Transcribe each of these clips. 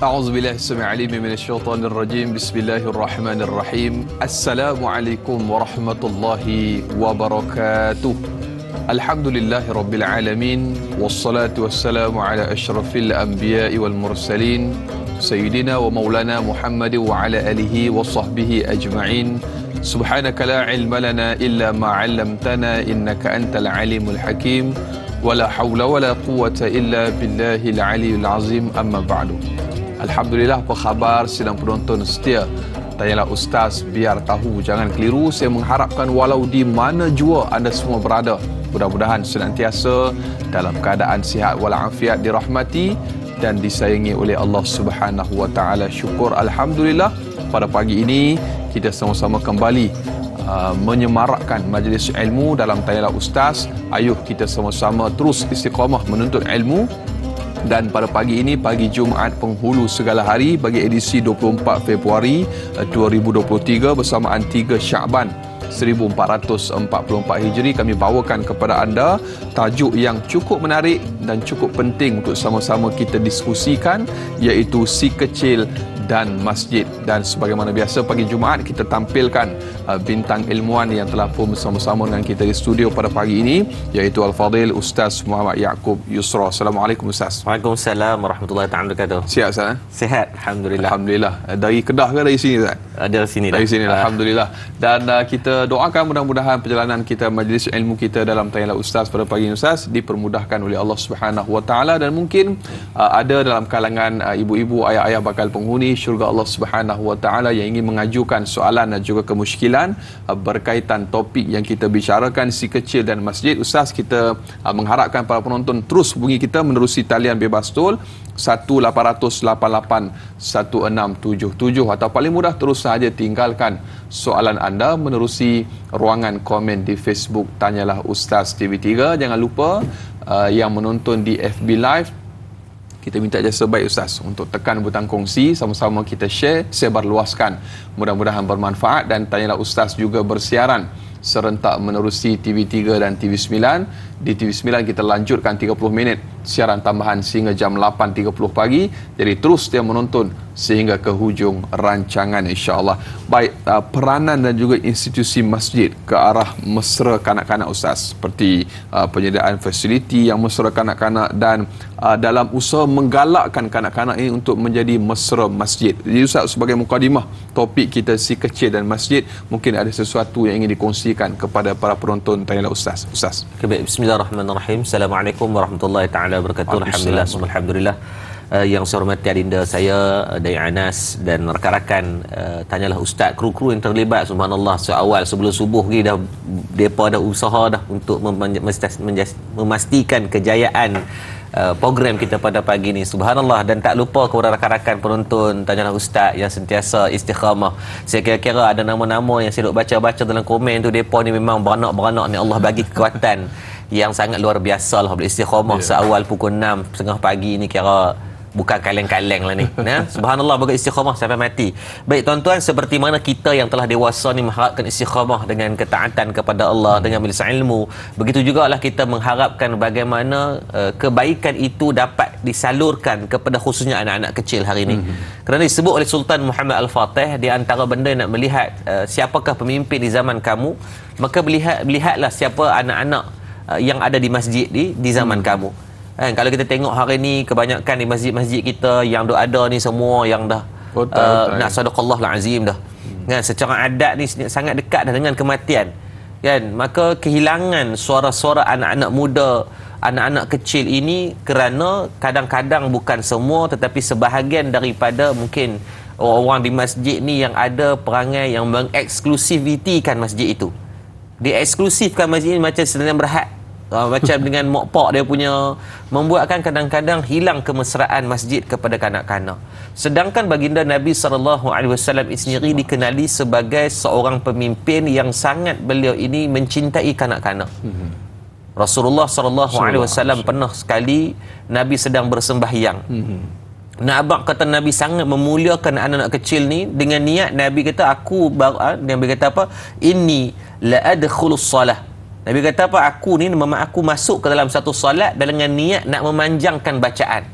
أعوذ بالله السميع العليم من الشيطان الرجيم بسم الله الرحمن الرحيم السلام عليكم ورحمة الله وبركاته الحمد لله رب العالمين والصلاة والسلام على أشرف الأنبياء والمرسلين سيدنا ومولانا محمد وعلى آله وصحبه أجمعين سبحانك لا علم لنا إلا ما علمتنا إنك أنت العليم الحكيم ولا حول ولا قوة إلا بالله العلي العظيم أما بعد. Alhamdulillah, apa khabar sidang penonton setia Tanyalah Ustaz, biar tahu jangan keliru. Saya mengharapkan walau di mana jua anda semua berada, mudah-mudahan senantiasa dalam keadaan sihat walafiat, dirahmati dan disayangi oleh Allah Subhanahu wa taala. Syukur alhamdulillah, pada pagi ini kita sama-sama kembali menyemarakkan majlis ilmu dalam Tanyalah Ustaz. Ayuh kita sama-sama terus istiqamah menuntut ilmu. Dan pada pagi ini, pagi Jumaat penghulu segala hari, bagi edisi 24 Februari 2023 bersamaan 3 Syaban 1444 Hijri, kami bawakan kepada anda tajuk yang cukup menarik dan cukup penting untuk sama-sama kita diskusikan, iaitu si kecil dan masjid. Dan sebagaimana biasa, pagi Jumaat kita tampilkan bintang ilmuwan yang telah pun bersama-sama dengan kita di studio pada pagi ini, iaitu Al-Fadhil Ustaz Muhammad Yaakob Yusra. Assalamualaikum Ustaz. Waalaikumsalam warahmatullahi wabarakatuh. Sihat Ustaz? Sihat, alhamdulillah. Alhamdulillah. Dari Kedah ke dari sini Ustaz? Dari sini dah. Dari sini, alhamdulillah. Dan kita doakan mudah-mudahan perjalanan kita, majlis ilmu kita dalam Tanyalah Ustaz pada pagi ini Ustaz dipermudahkan oleh Allah Subhanahu wa taala. Dan mungkin ada dalam kalangan ibu-ibu, ayah-ayah bakal penghuni syurga Allah Subhanahu wa taala yang ingin mengajukan soalan dan juga kemusykilan berkaitan topik yang kita bicarakan, si kecil dan masjid. Ustaz, kita mengharapkan para penonton terus hubungi kita menerusi talian bebas tol 1-888-1677, atau paling mudah terus sahaja tinggalkan soalan anda menerusi ruangan komen di Facebook Tanyalah Ustaz TV3. Jangan lupa yang menonton di FB Live, kita minta jasa baik Ustaz untuk tekan butang kongsi, sama-sama kita share, sebarluaskan. Mudah-mudahan bermanfaat. Dan Tanyalah Ustaz juga bersiaran serentak menerusi TV3 dan TV9. Di TV9 kita lanjutkan 30 minit siaran tambahan sehingga jam 8.30 pagi. Jadi terus dia menonton sehingga ke hujung rancangan, insya-Allah. Baik, peranan dan juga institusi masjid ke arah mesra kanak-kanak Ustaz, seperti penyediaan fasiliti yang mesra kanak-kanak dan dalam usaha menggalakkan kanak-kanak ini untuk menjadi mesra masjid. Jadi Ustaz, sebagai mukadimah topik kita si kecil dan masjid, mungkin ada sesuatu yang ingin dikongsikan kepada para penonton Tanyalah Ustaz. Ustaz. Baik, bismillahirrahmanirrahim. Assalamualaikum warahmatullahi taala wabarakatuh. Alhamdulillah. Yang saya hormati adinda saya Dai Anas dan rakan-rakan Tanyalah Ustaz, kru-kru yang terlibat, subhanallah, seawal sebelum subuh lagi dah depa dah usaha dah untuk memastikan kejayaan program kita pada pagi ni, subhanallah. Dan tak lupa kepada rakan-rakan penonton Tanyalah Ustaz yang sentiasa istiqamah. Saya kira-kira ada nama-nama yang saya duk baca-baca dalam komen tu, depa ni memang beranak-beranak ni Allah bagi kekuatan yang sangat luar biasa lah, beristiqamah seawal pukul 6.30 pagi ni, kira bukan kaleng-kaleng lah ni. Subhanallah, bagi istiqamah sampai mati. Baik tuan-tuan, seperti mana kita yang telah dewasa ni mengharapkan istiqamah dengan ketaatan kepada Allah, dengan majlis ilmu, begitu jugalah kita mengharapkan bagaimana kebaikan itu dapat disalurkan kepada khususnya anak-anak kecil hari ini. Kerana disebut oleh Sultan Muhammad Al-Fatih, di antara benda nak melihat siapakah pemimpin di zaman kamu, maka lihatlah siapa anak-anak yang ada di masjid di zaman kamu. Kalau kita tengok hari ni, kebanyakan di masjid-masjid kita yang ada ni semua yang dah nak sadaqallahul azim dah. Kan, secara adat ni sangat dekat dah dengan kematian. Kan, maka kehilangan suara-suara anak-anak muda, anak-anak kecil ini, kerana kadang-kadang bukan semua tetapi sebahagian daripada mungkin orang-orang di masjid ni yang ada perangai yang mengeksklusivitikan masjid itu. Dia eksklusifkan masjid ini macam sedang berhad. Macam dengan mokpak dia punya, membuatkan kadang-kadang hilang kemesraan masjid kepada kanak-kanak. Sedangkan baginda Nabi SAW ini sendiri dikenali sebagai seorang pemimpin yang sangat beliau ini mencintai kanak-kanak. Rasulullah SAW pernah sekali Nabi sedang bersembahyang. Nak kata Nabi sangat memuliakan anak-anak kecil ni, dengan niat Nabi kata, Nabi kata apa? Inni la adkhulus salah. Nabi kata apa? Aku masuk ke dalam satu solat dengan niat nak memanjangkan bacaan.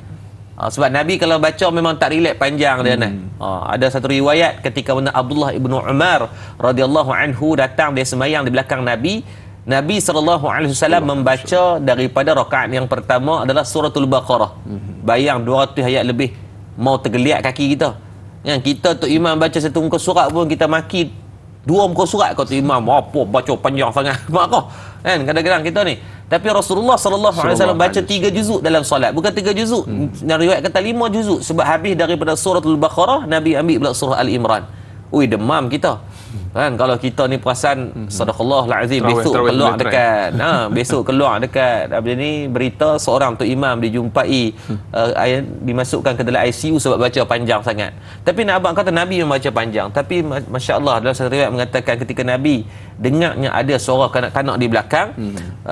Sebab Nabi kalau baca memang tak relax panjang dia ada satu riwayat ketika mana Abdullah ibnu Umar radhiyallahu anhu datang dia sembahyang di belakang Nabi. Nabi SAW membaca daripada rakaat yang pertama adalah suratul Baqarah. Bayang 200 ayat lebih, mau tergeliat kaki kita. Yang kita tu imam baca satu muka surat pun kita maki 2 muka surat kata imam, apa baca panjang sangat. Mak kau. Kan kadang-kadang kita ni. Tapi Rasulullah SAW baca 3 juzuk dalam solat, bukan 3 juzuk. Riwayat kata 5 juzuk sebab habis daripada suratul Baqarah Nabi ambil pula surah Al-Imran. Ui, demam kita. Kan kalau kita ni perasan sadaqallahul azim, besok keluar dekat besok keluar dekat apa ni berita seorang tu imam dijumpai dimasukkan ke dalam ICU sebab baca panjang sangat. Tapi nak abang kata Nabi membaca panjang, tapi masya-Allah dalam satu riwayat mengatakan ketika Nabi dengarnya ada suara kanak-kanak di belakang,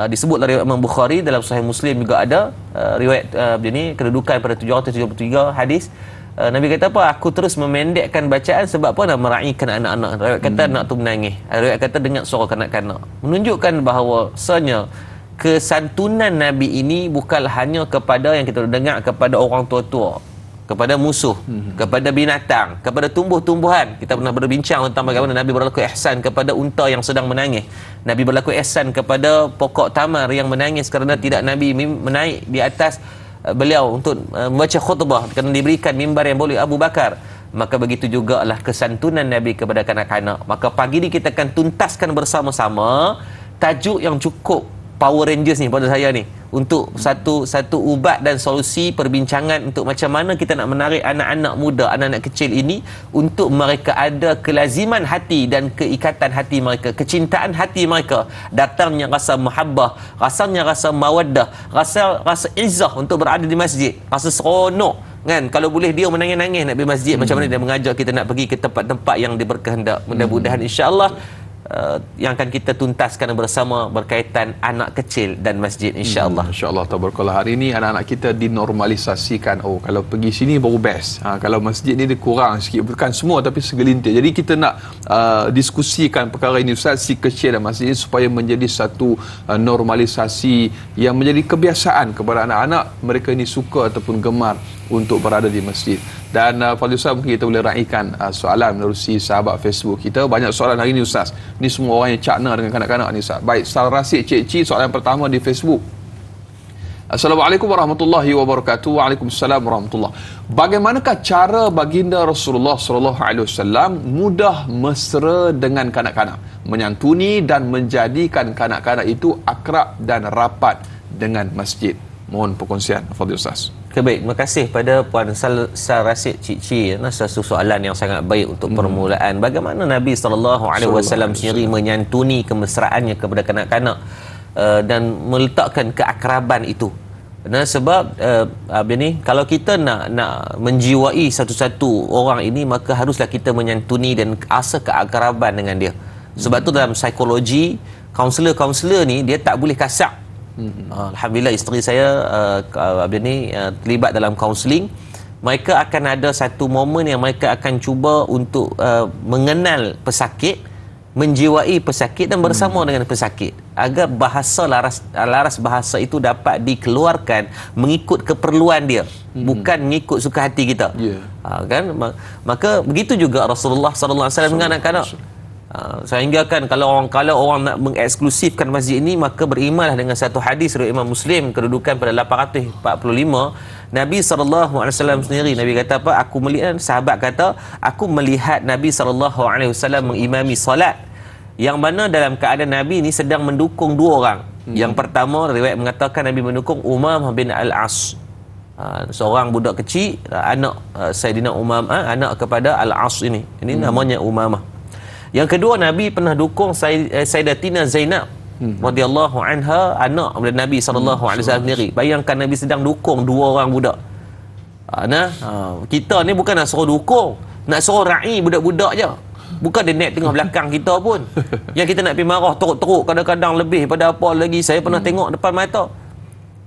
disebut dalam riwayat Imam Bukhari, dalam Sahih Muslim juga ada riwayat ini kedudukan pada 773 hadis. Nabi kata apa? Aku terus memendekkan bacaan sebab apa? Nak meraihkan anak-anak. Riwayat kata anak tu menangis. Riwayat kata dengar suara kanak-kanak. Menunjukkan bahawa sebenarnya kesantunan Nabi ini bukan hanya kepada yang kita dengar kepada orang tua-tua, kepada musuh, kepada binatang, kepada tumbuh-tumbuhan. Kita pernah berbincang tentang bagaimana Nabi berlaku ihsan kepada unta yang sedang menangis. Nabi berlaku ihsan kepada pokok tamar yang menangis kerana tidak Nabi menaik di atas beliau untuk membaca khutbah kerana diberikan mimbar yang boleh Abu Bakar. Maka begitu jugalah kesantunan Nabi kepada kanak-kanak. Maka pagi ni kita akan tuntaskan bersama-sama tajuk yang cukup Power Rangers ni pada saya ni, untuk satu ubat dan solusi perbincangan untuk macam mana kita nak menarik anak-anak muda, anak-anak kecil ini untuk mereka ada kelaziman hati dan keikatan hati mereka, kecintaan hati mereka, datangnya rasa mahabbah, rasanya rasa mawaddah, rasa izzah untuk berada di masjid, rasa seronok. Kan kalau boleh dia menangis-nangis nak pergi masjid, macam mana dia mengajak kita nak pergi ke tempat-tempat yang diberkehendak. Mudah-mudahan insya-Allah yang akan kita tuntaskan bersama berkaitan anak kecil dan masjid, insya-Allah. Insya-Allah, tabarakallah. Hari ini anak-anak kita dinormalisasikan. Oh, kalau pergi sini baru best. Kalau masjid ni dia kurang sikit, bukan semua tapi segelintir. Jadi kita nak diskusikan perkara ini, Ustaz, si kecil dan masjid ini, supaya menjadi satu normalisasi yang menjadi kebiasaan kepada anak-anak. Mereka ini suka ataupun gemar untuk berada di masjid. Dan Fadil Ustaz, mungkin kita boleh raikan soalan menerusi sahabat Facebook kita. Banyak soalan hari ini, Ustaz. Ni semua orang yang cakna dengan kanak-kanak ni, Ustaz. Baik, Salrasid Cik soalan pertama di Facebook. Assalamualaikum warahmatullahi wabarakatuh. Waalaikumsalam warahmatullahi. Bagaimanakah cara baginda Rasulullah SAW mudah mesra dengan kanak-kanak, menyantuni dan menjadikan kanak-kanak itu akrab dan rapat dengan masjid? Mohon perkongsian Fadil Ustaz. Baik, terima kasih pada Puan Salrasid Cik. Satu soalan yang sangat baik untuk permulaan. Bagaimana Nabi SAW sendiri menyantuni kemesraannya kepada kanak-kanak dan meletakkan keakraban itu. Sebab kalau kita nak menjiwai satu-satu orang ini, maka haruslah kita menyantuni dan asa keakraban dengan dia. Sebab tu dalam psikologi, kaunselor ni dia tak boleh kasar. Alhamdulillah isteri saya terlibat dalam kaunseling. Mereka akan ada satu momen yang mereka akan cuba untuk mengenal pesakit, menjiwai pesakit dan bersama dengan pesakit, agar bahasa laras bahasa itu dapat dikeluarkan mengikut keperluan dia, bukan mengikut suka hati kita. Kan? Maka begitu juga Rasulullah SAW dengan anak-anak. Sehingga kan kalau orang nak mengeksklusifkan masjid ini, maka berimanlah dengan satu hadis riwayat Imam Muslim kedudukan pada 845. Nabi SAW sendiri, Nabi kata apa? Sahabat kata, aku melihat Nabi SAW mengimami solat, yang mana dalam keadaan Nabi ini sedang mendukung 2 orang. Yang pertama, riwayat mengatakan Nabi mendukung Umamah bin Al-As, seorang budak kecil, anak Sayyidina Umamah, anak kepada Al-As ini namanya Umamah. Yang kedua, Nabi pernah dukung Sayyidatina Zainab radhiyallahu anha, anak Nabi SAW sendiri. Bayangkan Nabi sedang dukung 2 orang budak. Kita ni bukan nak suruh dukung, nak suruh ra'i budak-budak je. Bukan dia naik tengah belakang kita pun. Yang kita nak pergi marah teruk-teruk, kadang-kadang lebih pada apa lagi. Saya pernah tengok depan mata.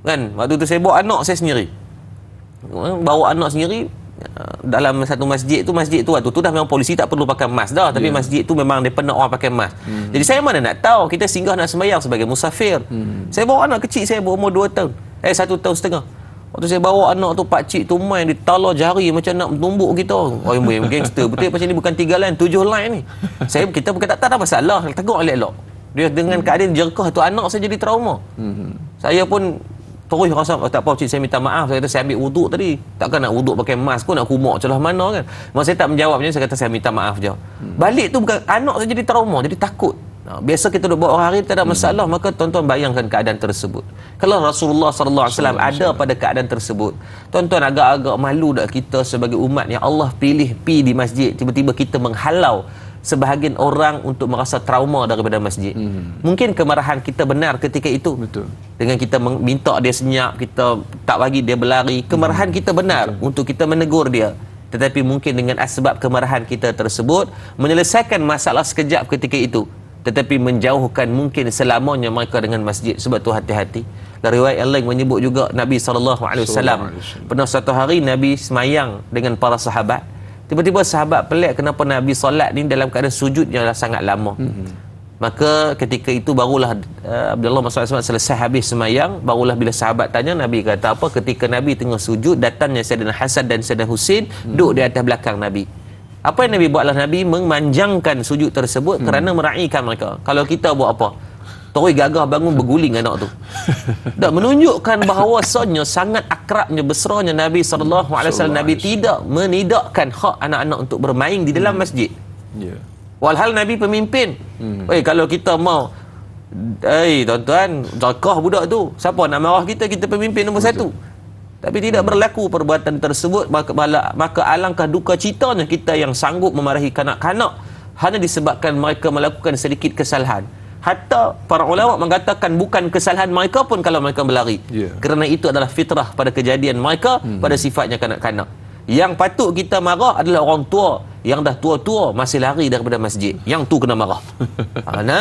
Kan, waktu tu saya bawa anak saya sendiri. Bawa anak sendiri dalam satu masjid tu dah memang polisi tak perlu pakai mask dah, tapi masjid tu memang dia pernah orang pakai mask. Jadi saya mana nak tahu, kita singgah nak sembahyang sebagai musafir. Saya bawa anak kecil saya berumur 2 tahun 1 tahun setengah. Waktu saya bawa anak tu, pakcik tu main, dia talar jari macam nak tumbuk kita. Oh, gangster. Betul macam ni, bukan 3 line, 7 line ni. Kita bukan tak ada masalah, tegur elok-elok. Dia dengan keadaan jerkah tu, anak saya jadi trauma. Saya pun terus rasa, tak apa cik, saya minta maaf. Saya kata saya ambil wuduk tadi. Takkan nak wuduk pakai mask pun, nak kumak celah mana kan. Masa saya tak menjawab macam ni, saya kata saya minta maaf je. Balik tu bukan, anak saya jadi trauma, jadi takut. Biasa kita duduk buat orang hari tak ada masalah, maka tuan-tuan bayangkan keadaan tersebut. Kalau Rasulullah SAW ada pada keadaan tersebut, tuan-tuan agak-agak malu tak kita sebagai umat yang Allah pilih pi di masjid, tiba-tiba kita menghalau sebahagian orang untuk merasa trauma daripada masjid. Mungkin kemarahan kita benar ketika itu. Betul. Dengan kita minta dia senyap, kita tak bagi dia berlari, kemarahan kita benar untuk kita menegur dia. Tetapi mungkin dengan asbab kemarahan kita tersebut menyelesaikan masalah sekejap ketika itu, tetapi menjauhkan mungkin selamanya mereka dengan masjid. Sebab tu hati-hati. Dari riwayat yang lain menyebut juga Nabi SAW pernah satu hari Nabi semayang dengan para sahabat. Tiba-tiba sahabat pelik kenapa Nabi solat ni dalam keadaan sujudnya sangat lama. Maka ketika itu barulah Abdullah SAW selesai habis semayang, barulah bila sahabat tanya, Nabi kata apa? Ketika Nabi tengah sujud, datangnya Sayyidina Hasan dan Sayyidina Husin duduk di atas belakang Nabi. Apa yang Nabi buatlah, Nabi memanjangkan sujud tersebut kerana meraihkan mereka. Kalau kita buat apa? Terus gagah bangun berguling anak tu. Dan menunjukkan bahawasanya sangat akrabnya, besarnya Nabi SAW. Nabi tidak menidakkan hak anak-anak untuk bermain di dalam masjid. Walhal Nabi pemimpin. Kalau kita mau, tuan-tuan, zakah budak tu, siapa nak marah kita? Kita pemimpin nombor satu. Tapi tidak berlaku perbuatan tersebut, maka alangkah duka citanya kita yang sanggup memarahi kanak-kanak hanya disebabkan mereka melakukan sedikit kesalahan. Hatta para ulama mengatakan bukan kesalahan mereka pun kalau mereka berlari. Kerana itu adalah fitrah pada kejadian mereka, pada sifatnya kanak-kanak. Yang patut kita marah adalah orang tua yang dah tua-tua masih lari daripada masjid. Yang tu kena marah.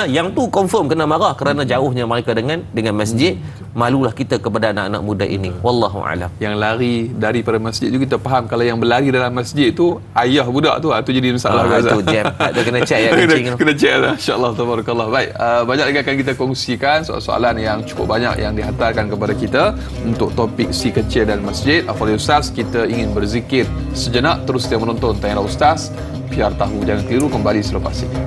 Yang tu confirm kena marah kerana jauhnya mereka dengan masjid. Malulah kita kepada anak-anak muda ini. Wallahu a'lam. Yang lari daripada masjid tu kita faham, kalau yang berlari dalam masjid tu ayah budak tu, tu jadi masalah. Itu jam. Ada kena check ya kencing. Kena check lah. Insya-Allah, tabarakallah. Baik, banyak lagi akan kita kongsikan soalan yang cukup banyak yang dihantarkan kepada kita untuk topik si kecil dan masjid. Afadhil Ustaz, kita ingin berzikir sejenak, terus kita menonton Tanya Ustaz. Biar tahu jangan keliru, kembali selepas ini.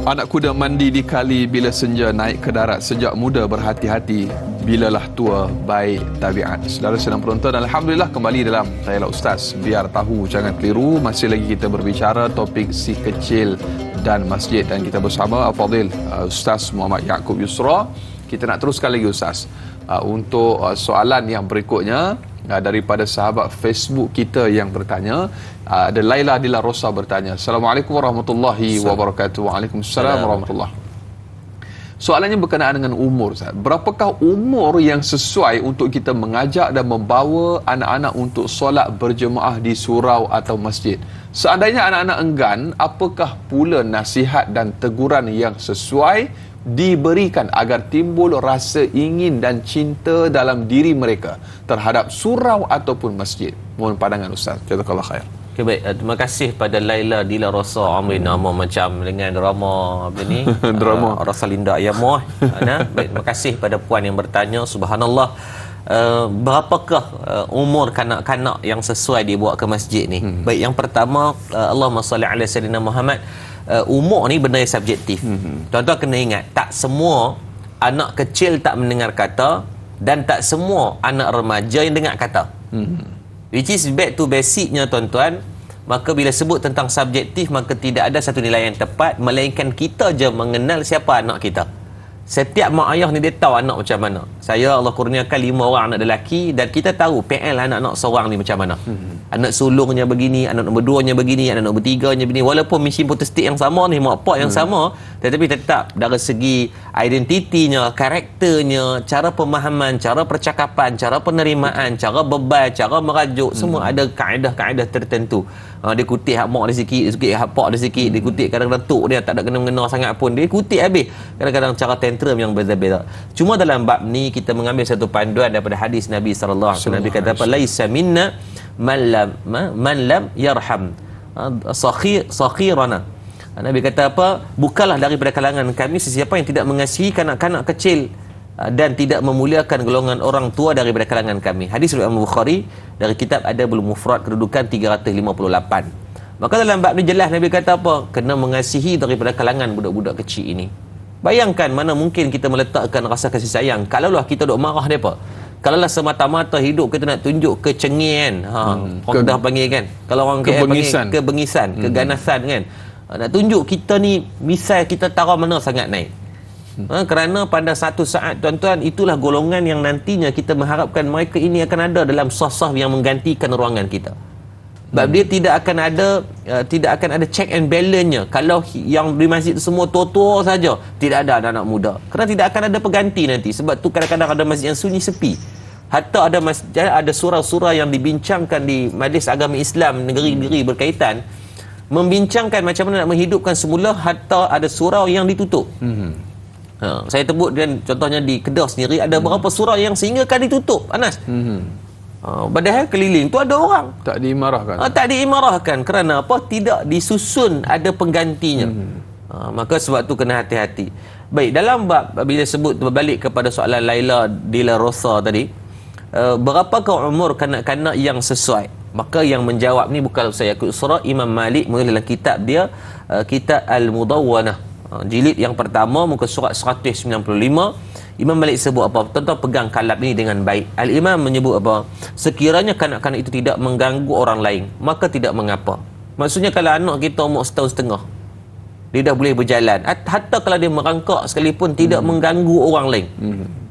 Anak kuda mandi di kali bila senja, naik ke darat sejak muda berhati-hati, bilalah tua baik tabiat. Saudara sedang penonton, alhamdulillah kembali dalam Tanya Ustaz. Biar tahu jangan keliru, masih lagi kita berbicara topik si kecil dan masjid, dan kita bersama Al-Fadhil Ustaz Muhammad Yaakob Yusra. Kita nak teruskan lagi Ustaz untuk soalan yang berikutnya daripada sahabat Facebook kita yang bertanya. Ada Laila Dila Rosa bertanya, Assalamualaikum warahmatullahi wabarakatuh. Waalaikumsalam warahmatullahi. Soalannya berkenaan dengan umur, Ustaz. Berapakah umur yang sesuai untuk kita mengajak dan membawa anak-anak untuk solat berjemaah di surau atau masjid? Seandainya anak-anak enggan, apakah pula nasihat dan teguran yang sesuai diberikan agar timbul rasa ingin dan cinta dalam diri mereka terhadap surau ataupun masjid? Mohon pandangan Ustaz. Jazakallah khair. Okay, baik. Terima kasih pada Laila Dila Rosa. Ambil nama macam dengan drama apa ni? Drama Rosalinda Ayamoh. Baik, terima kasih pada puan yang bertanya. Subhanallah. Berapakah umur kanak-kanak yang sesuai dibawa ke masjid ni? Baik, yang pertama, Allahumma salli ala sayyidina Muhammad. Umur ni benda yang subjektif. Tuan-tuan kena ingat, tak semua anak kecil tak mendengar kata, dan tak semua anak remaja yang dengar kata. Which is back to basicnya, tuan-tuan. Maka bila sebut tentang subjektif, maka tidak ada satu nilai yang tepat, melainkan kita je mengenal siapa anak kita. Setiap mak ayah ni dia tahu anak macam mana. Saya Allah kurniakan 5 orang anak lelaki, dan kita tahu PL anak-anak seorang ni macam mana. Anak sulungnya begini, anak nombor 2-nya begini, anak nombor 3-nya begini. Walaupun mesin protestik yang sama ni, mak pak yang sama, tetapi tetap dari segi identitinya, karakternya, cara pemahaman, cara percakapan, cara penerimaan, cara bebal, cara merajuk, semua ada kaedah-kaedah tertentu. Dia kutip hak mak dia sikit, dia kutip hak pak dia sikit, dia kutip kadang-kadang tok dia tak ada kena-mengena sangat pun, dia kutip habis. Kadang-kadang cara tantrum yang berbeza-beza. Cuma dalam bab ni kita mengambil satu panduan daripada hadis Nabi sallallahu alaihi wasallam. Nabi kata apa? Laisa minna man lam yarham sakhirana. Nabi kata apa? Bukanlah daripada kalangan kami sesiapa yang tidak mengasihi kanak-kanak kecil dan tidak memuliakan golongan orang tua daripada kalangan kami. Hadis riwayat Bukhari dari kitab Adabul Mufrad kedudukan 358. Maka dalam bab ni jelas Nabi kata apa? Kena mengasihi daripada kalangan budak-budak kecil ini. Bayangkan mana mungkin kita meletakkan rasa kasih sayang kalaulah kita duk marah depa. Kalaulah semata-mata hidup kita nak tunjuk kecengian, orang dah panggil kan. Kalau orang KL panggil kebengisan, keganasan kan. Nak tunjuk kita ni misal kita tara mana sangat naik. Kerana pada satu saat tuan-tuan, itulah golongan yang nantinya kita mengharapkan mereka ini akan ada dalam saf-saf yang menggantikan ruangan kita. Sebab dia tidak akan ada check and balance-nya. Kalau yang di masjid itu semua tua-tua saja, tidak ada anak-anak muda. Kerana tidak akan ada pengganti nanti. Sebab tu kadang-kadang ada masjid yang sunyi sepi. Hatta ada surah-surah yang dibincangkan di majlis agama Islam negeri-negeri berkaitan, membincangkan macam mana nak menghidupkan semula, hatta ada surau yang ditutup. Saya sebut dan contohnya di Kedah sendiri ada beberapa surau yang sehingga kan ditutup, Anas. Padahal keliling tu ada orang. Tak diimarahkan. Tak diimarahkan. Kerana apa? Tidak disusun ada penggantinya. Maka sebab tu kena hati-hati. Baik, dalam bab bila sebut berbalik kepada soalan Laila Dila Rosa tadi, berapakah umur kanak-kanak yang sesuai? Maka yang menjawab ni bukan saya ikut surah, Imam Malik menulis dalam kitab dia, kitab Al-Mudawwanah, jilid yang pertama, muka surat 195. Imam Malik sebut apa? Tuan-tuan pegang kalab ini dengan baik. Al-Imam menyebut apa? Sekiranya kanak-kanak itu tidak mengganggu orang lain, maka tidak mengapa. Maksudnya kalau anak kita umur setahun setengah, dia dah boleh berjalan, hatta kalau dia merangkak sekalipun tidak mengganggu orang lain,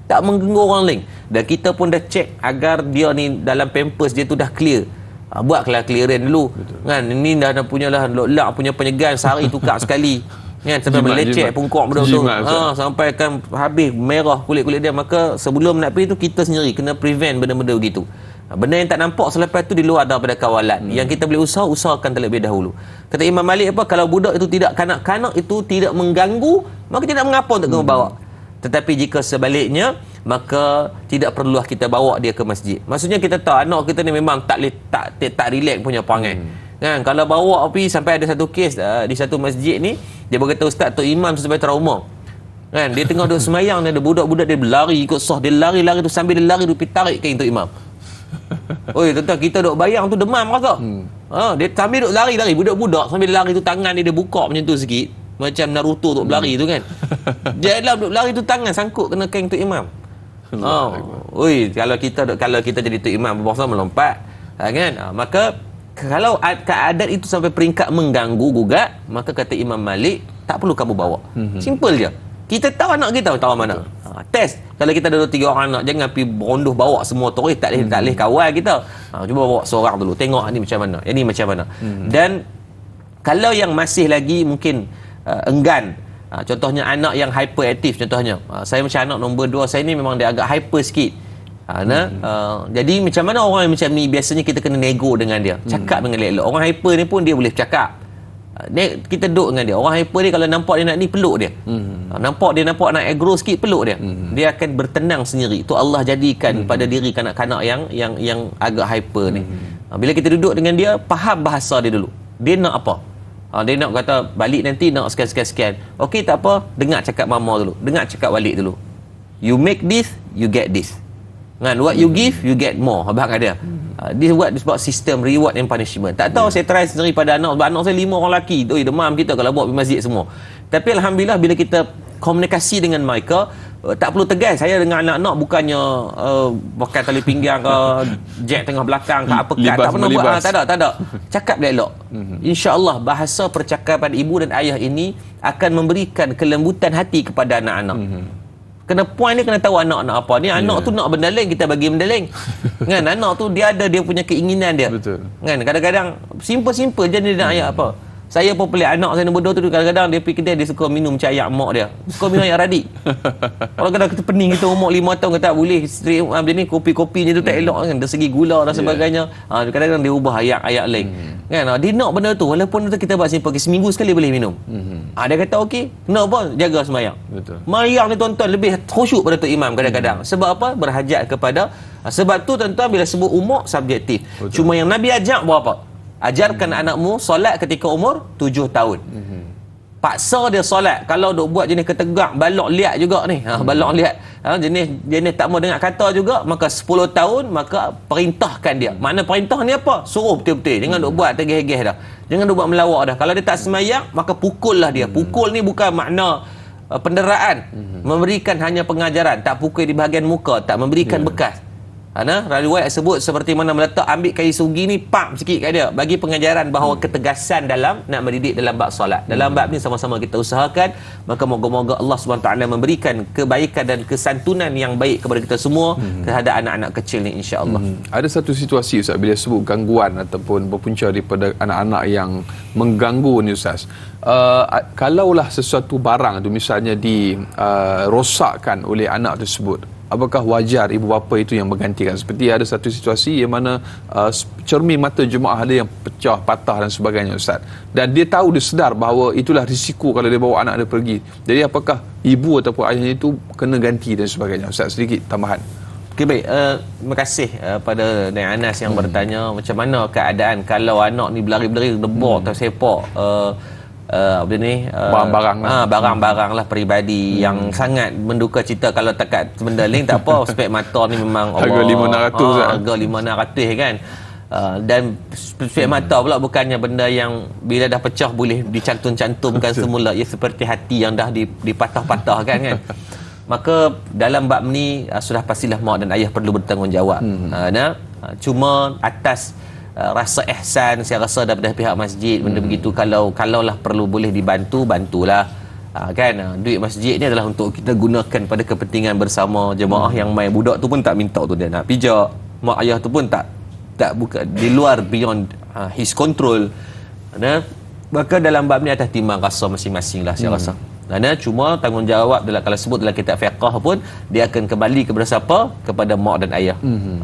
tak mengganggu orang lain, dan kita pun dah cek agar dia ni dalam pampers dia tu dah clear. Buatlah clearance dulu. Betul. Kan ini dah punya lah lak punya penyegan sehari tukar sekali. Kan sampai melecet pungkok betul-betul. Sampai kan habis merah kulit-kulit dia. Maka sebelum nak pergi tu kita sendiri kena prevent benda-benda begitu. Benda yang tak nampak selepas tu di luar daripada kawalan. Yang kita boleh usahakan terlebih dahulu. Kata Imam Malik apa? Kalau budak itu tidak, kanak-kanak itu tidak mengganggu, maka tidak mengapa untuk kena bawa. Tetapi jika sebaliknya, maka tidak perlulah kita bawa dia ke masjid. Maksudnya kita tahu anak kita ni memang tak relax punya perangai. Kan kalau bawa pergi sampai ada satu kes di satu masjid ni, dia berkata ustaz tu imam sampai trauma. Kan dia tengah duduk semayang, ada budak-budak dia berlari ikut sah, dia lari-lari tu sambil dia lari dia pergi tarik kain tu imam. Oi tuan-tuan, kita duk bayang tu demam rasa. Dia sambil duk lari-lari, budak-budak sambil lari tu tangan dia buka macam tu sikit, macam Naruto duk berlari tu kan. Dia dalam duk lari tu tangan sangkut kena kain tu imam. Oi kalau kita jadi tu imam berbosa melompat, kan? Maka kalau keadaan itu sampai peringkat mengganggu gugat, maka kata Imam Malik tak perlu kamu bawa. Simple je. Kita tahu anak kita tahu mana. Test. Kalau kita ada 2-3 orang anak, jangan pergi berondoh bawa semua tu. Tak boleh kawal kita. Cuba bawa seorang dulu. Tengok ni macam mana. Ini macam mana. Dan kalau yang masih lagi mungkin enggan, contohnya anak yang hyperaktif contohnya. Saya macam anak nombor 2 saya ni memang dia agak hyper sikit. Jadi macam mana orang yang macam ni biasanya kita kena nego dengan dia, cakap dengan elok-elok. Orang hyper ni pun dia boleh cakap, kita duduk dengan dia. Orang hyper ni kalau nampak dia nak ni, peluk dia. Nampak nak aggro sikit, peluk dia. Dia akan bertenang sendiri. Tu Allah jadikan pada diri kanak-kanak yang agak hyper ni. Bila kita duduk dengan dia, faham bahasa dia dulu. Dia nak apa? Dia nak kata balik nanti nak sekian. Okey tak apa, dengar cakap mama dulu, dengar cakap balik dulu. You make this, you get this. Kan, what you give, you get more. Abang ada. Dia buat sebab sistem reward and punishment. Tak tahu saya try sendiri pada anak. Sebab anak saya 5 orang lelaki. Demam kita kalau bawa pergi masjid semua. Tapi Alhamdulillah bila kita komunikasi dengan mereka, tak perlu tegas. Saya dengan anak-anak bukannya pakai tali pinggang ke, jack tengah belakang ke, apa ke. Tak pernah buat. Tak ada. Cakap elok. InsyaAllah bahasa percakapan ibu dan ayah ini akan memberikan kelembutan hati kepada anak-anak. Kena point ni kena tahu anak nak apa. Ni anak tu nak benda lain, kita bagi benda lain. Kan anak tu dia ada dia punya keinginan dia. Betul. Kan kadang-kadang simple je dia nak ayat apa. Saya pun pelik anak saya nombor 2 tu kadang-kadang dia pergi kedai dia suka minum macam ayak mak dia. Suka minum ayak radik. Kalau kadang kita pening kita umur 5 tahun kita tak boleh straight dia ni kopi-kopi ni tu tak elok kan dari segi gula dan sebagainya. Kadang-kadang dia ubah ayak lain. Kan dia nak benda tu walaupun tu kita buat simple seminggu sekali boleh minum. Dia kata okey, kenapa jaga sembahyang. Betul. Sembahyang ni tuan-tuan lebih khusyuk pada tu imam kadang-kadang. Sebab apa? Berhajat kepada sebab tu tuan-tuan bila sebut umur subjektif. Betul. Cuma yang Nabi ajak berapa? Ajarkan anakmu solat ketika umur 7 tahun. Paksa dia solat. Kalau duk buat jenis ketegak, balok liat juga ni. Balok liat. Jenis tak mau dengar kata juga, maka 10 tahun, maka perintahkan dia. Makna perintah ni apa? Suruh betul-betul. Jangan duk buat tergeh-geh dah. Jangan duk buat melawak dah. Kalau dia tak semayang, maka pukullah dia. Pukul ni bukan makna penderaan. Memberikan hanya pengajaran. Tak pukul di bahagian muka. Tak memberikan bekas. Riwayat sebut seperti mana meletak ambil kayu sugi ni pam sikit kat dia, bagi pengajaran bahawa ketegasan dalam nak mendidik dalam bab solat. Dalam bab ni sama-sama kita usahakan, maka moga-moga Allah SWT memberikan kebaikan dan kesantunan yang baik kepada kita semua terhadap anak-anak kecil ni, insya-Allah. Ada satu situasi Ustaz bila sebut gangguan ataupun berpunca daripada anak-anak yang mengganggu ni Ustaz. Kalaulah sesuatu barang tu misalnya dirosakkan oleh anak tersebut, apakah wajar ibu bapa itu yang menggantikan? Seperti ada satu situasi yang mana cermin mata jemaah ada yang pecah, patah dan sebagainya Ustaz. Dan dia tahu, dia sedar bahawa itulah risiko kalau dia bawa anak dia pergi. Jadi apakah ibu ataupun ayahnya itu kena ganti dan sebagainya Ustaz? Sedikit tambahan. Okey, baik. Terima kasih pada Dai Anas yang bertanya macam mana keadaan kalau anak ni berlari-berlari debok atau sepak barang-barang lah. Barang-barang lah peribadi yang sangat menduka cita. Kalau takat benda lain tak apa, spek mata ni memang harga 500 harga 500 kan. Dan spek mata pula bukannya benda yang bila dah pecah boleh dicantum-cantumkan semula. Ia seperti hati yang dah dipatah-patah kan. Maka dalam bab ni sudah pastilah mak dan ayah perlu bertanggungjawab. Cuma atas rasa ihsan saya rasa daripada pihak masjid benda begitu, kalaulah perlu boleh dibantu, bantulah. Duit masjid ni adalah untuk kita gunakan pada kepentingan bersama jemaah yang main. Budak tu pun tak minta tu dia nak pijak, mak ayah tu pun tak buka di luar beyond his control. Maka dalam bab ni atas timbang rasa masing-masing lah saya rasa. Cuma tanggungjawab kalau sebut dalam kitab fiqh pun dia akan kembali kepada siapa? Kepada mak dan ayah.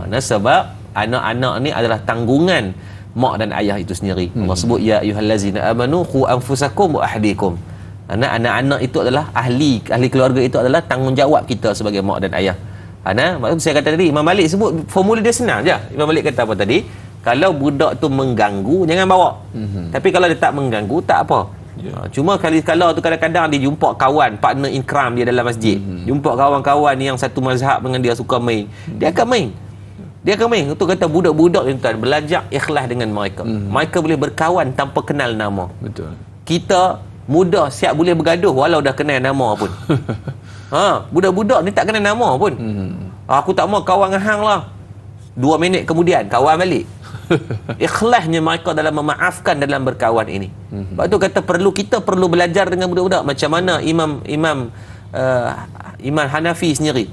Sebab anak-anak ni adalah tanggungan mak dan ayah itu sendiri. Allah sebut ya ayyuhallazina amanu qu anfusakum wa ahlikum. Anak-anak itu adalah ahli keluarga, itu adalah tanggungjawab kita sebagai mak dan ayah. Maksud saya kata tadi, Imam Malik sebut formula dia senang je. Imam Malik kata apa tadi? Kalau budak tu mengganggu, jangan bawa. Tapi kalau dia tak mengganggu, tak apa. Cuma kalau tu kadang-kadang dia jumpa kawan, partner ikram dia dalam masjid. Jumpa kawan-kawan yang satu mazhab dengan dia, suka main. Dia akan main. Untuk kata budak-budak ni tuan, belajar ikhlas dengan mereka. Mereka boleh berkawan tanpa kenal nama. Betul. Kita mudah siap boleh bergaduh walau dah kenal nama pun. Budak-budak ni tak kenal nama pun. Aku tak mau kawan dengan hang lah. 2 minit kemudian kawan balik. Ikhlasnya mereka dalam memaafkan dalam berkawan ini. Sebab tu kata kita perlu belajar dengan budak-budak macam mana Imam Hanafi sendiri.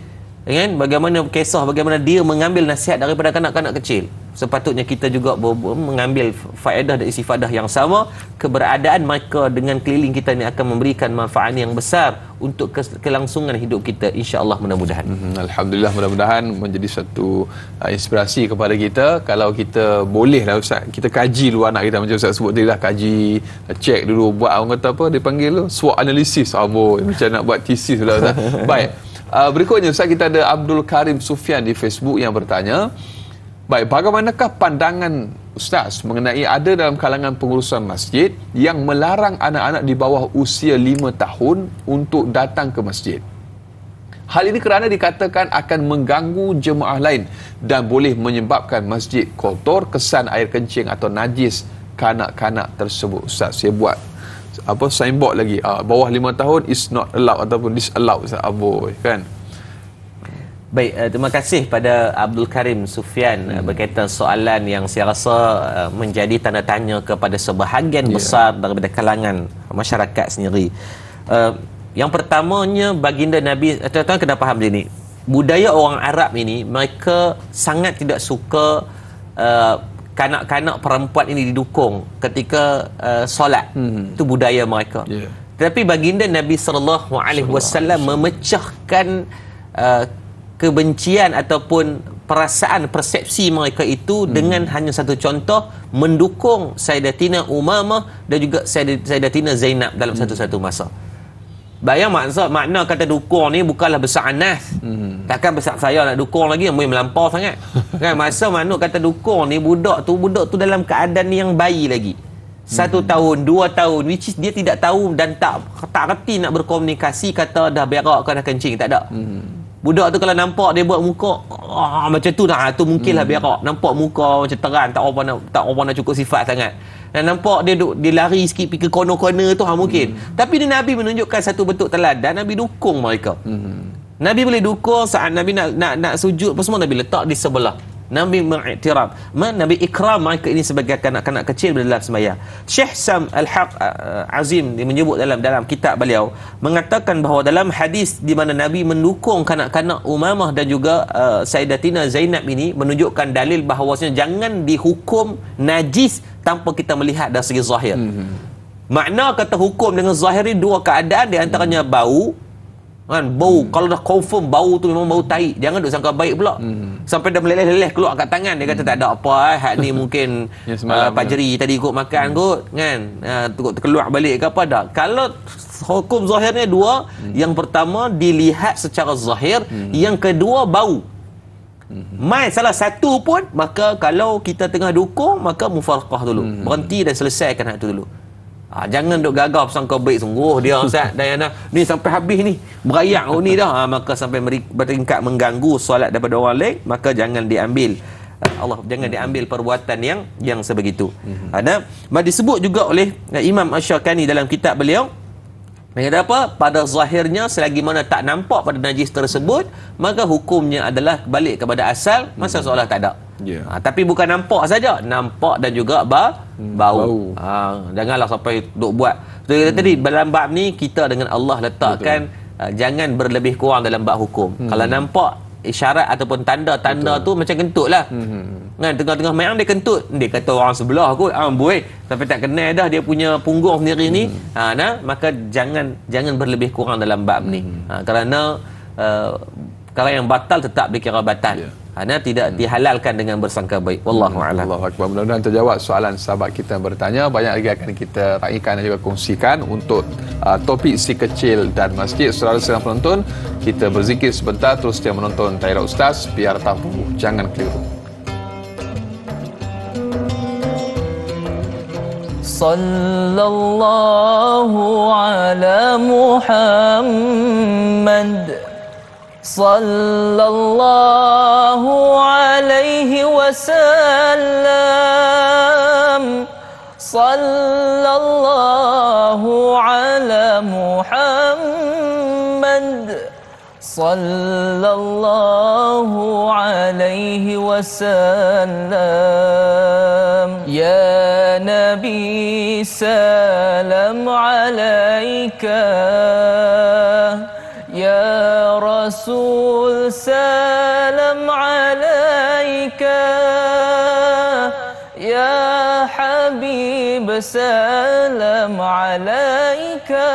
Bagaimana bagaimana dia mengambil nasihat daripada kanak-kanak kecil. Sepatutnya kita juga mengambil faedah dan istifadah yang sama. Keberadaan mereka dengan keliling kita ni akan memberikan manfaat yang besar untuk kelangsungan hidup kita, insya-Allah, mudah-mudahan. Alhamdulillah, mudah-mudahan menjadi satu inspirasi kepada kita. Kalau kita boleh lah Ustaz, kita kaji dulu anak kita macam Ustaz sebut tadi lah, kaji, cek dulu, buat orang kata apa dia panggil tu, SWOT analysis. Macam nak buat thesis pula Ustaz. Baik. Berikutnya Ustaz, kita ada Abdul Karim Sufian di Facebook yang bertanya, baik, bagaimanakah pandangan Ustaz mengenai ada dalam kalangan pengurusan masjid yang melarang anak-anak di bawah usia 5 tahun untuk datang ke masjid? Hal ini kerana dikatakan akan mengganggu jemaah lain dan boleh menyebabkan masjid kotor, kesan air kencing atau najis kanak-kanak tersebut. Ustaz, saya buat signboard lagi, bawah 5 tahun is not allowed ataupun disallowed Ustaz. Kan? Baik, terima kasih pada Abdul Karim Sufian berkaitan soalan yang saya rasa menjadi tanda tanya kepada sebahagian besar daripada kalangan masyarakat sendiri. Yang pertamanya, baginda Nabi, tuan-tuan kena faham macam ni, budaya orang Arab ini, mereka sangat tidak suka kanak-kanak perempuan ini didukung ketika solat. Itu budaya mereka. Tetapi baginda Nabi SAW memecahkan kebencian ataupun perasaan, persepsi mereka itu dengan hanya satu contoh, mendukung Sayyidatina Umamah dan juga Sayyidatina Zainab dalam satu-satu masa. Bayang makna kata dukung ni bukanlah besar anas. Takkan besar saya nak dukung lagi, yang melampau sangat. Kan masa makna kata dukung ni budak tu dalam keadaan yang bayi lagi. 1 tahun, 2 tahun, which is dia tidak tahu dan tak reti nak berkomunikasi, kata dah berak ke dah kencing, tak ada. Budak tu kalau nampak dia buat muka macam tu dah, tu mungkinlah berak. Nampak muka macam terang, tak apa nak cukup sifat sangat. Dan nampak dia lari sikit pergi ke corner-corner tu mungkin. Tapi Nabi menunjukkan satu bentuk teladan, Nabi dukung mereka. Nabi boleh dukung saat Nabi nak sujud apa semua, Nabi letak di sebelah. Nabi mengiktiraf, Nabi ikram mereka ini sebagai kanak-kanak kecil dalam sembahyang. Syekh Sam Al-Haq Azim dia menyebut dalam kitab beliau, mengatakan bahawa dalam hadis di mana Nabi mendukung kanak-kanak Umamah dan juga Sayyidatina Zainab ini menunjukkan dalil bahawasanya jangan dihukum najis tanpa kita melihat dari segi zahir. Makna kata hukum dengan zahir ni dua keadaan, di antaranya bau. Kan bau, kalau dah confirm bau tu memang bau tai, jangan duk sangka baik pula. Sampai dah meleleh-leleh keluar kat tangan, dia kata tak ada apa hak ni mungkin pajeri tadi ikut makan kot kan, terkeluar balik ke apa dah. Kalau hukum zahirnya dua, yang pertama dilihat secara zahir, yang kedua bau. Mai salah satu pun, maka kalau kita tengah dukung, maka mufarqah dulu, berhenti dan selesaikan hak tu dulu. Jangan duk gagap sangka baik sungguh dia Ustaz Dayana ni sampai habis ni berayak ni dah, maka sampai bertingkat mengganggu solat daripada orang lain, maka jangan diambil jangan diambil perbuatan yang sebegitu. Ada disebut juga oleh Imam Asy-Syaukani dalam kitab beliau, dia kata apa? Pada zahirnya selagi mana tak nampak pada najis tersebut, maka hukumnya adalah balik kepada asal, masa seolah tak ada. Tapi bukan nampak saja, nampak dan juga bau. Janganlah sampai duk buat. Tadi dalam bab ni kita dengan Allah letakkan jangan berlebih kurang dalam bab hukum. Kalau nampak isyarat ataupun tanda-tanda tu macam kentut lah. Kan tengah-tengah main dia kentut, dia kata orang sebelah kot boleh, tapi tak kenal dah dia punya punggung sendiri ni. Maka jangan berlebih kurang dalam bab ni. Kerana kalau yang batal tetap dikira batal. Tidak dihalalkan dengan bersangka baik. Wallahu a'lam. Allahu akbar. Mudah-mudahan terjawab soalan sahabat kita yang bertanya. Banyak lagi akan kita raikan dan juga kongsikan untuk topik si kecil dan masjid. Saudara sedang penonton, kita berzikir sebentar, terus dia menonton Tayar Ustaz, biar tahu, jangan keliru. Sallallahu ala Muhammad, sallallahu alaihi wasallam, sallallahu ala Muhammad, sallallahu alaihi wasallam. Ya Nabi salam alaika, Ya Rasul salam alaika, Ya Habib salam alaika,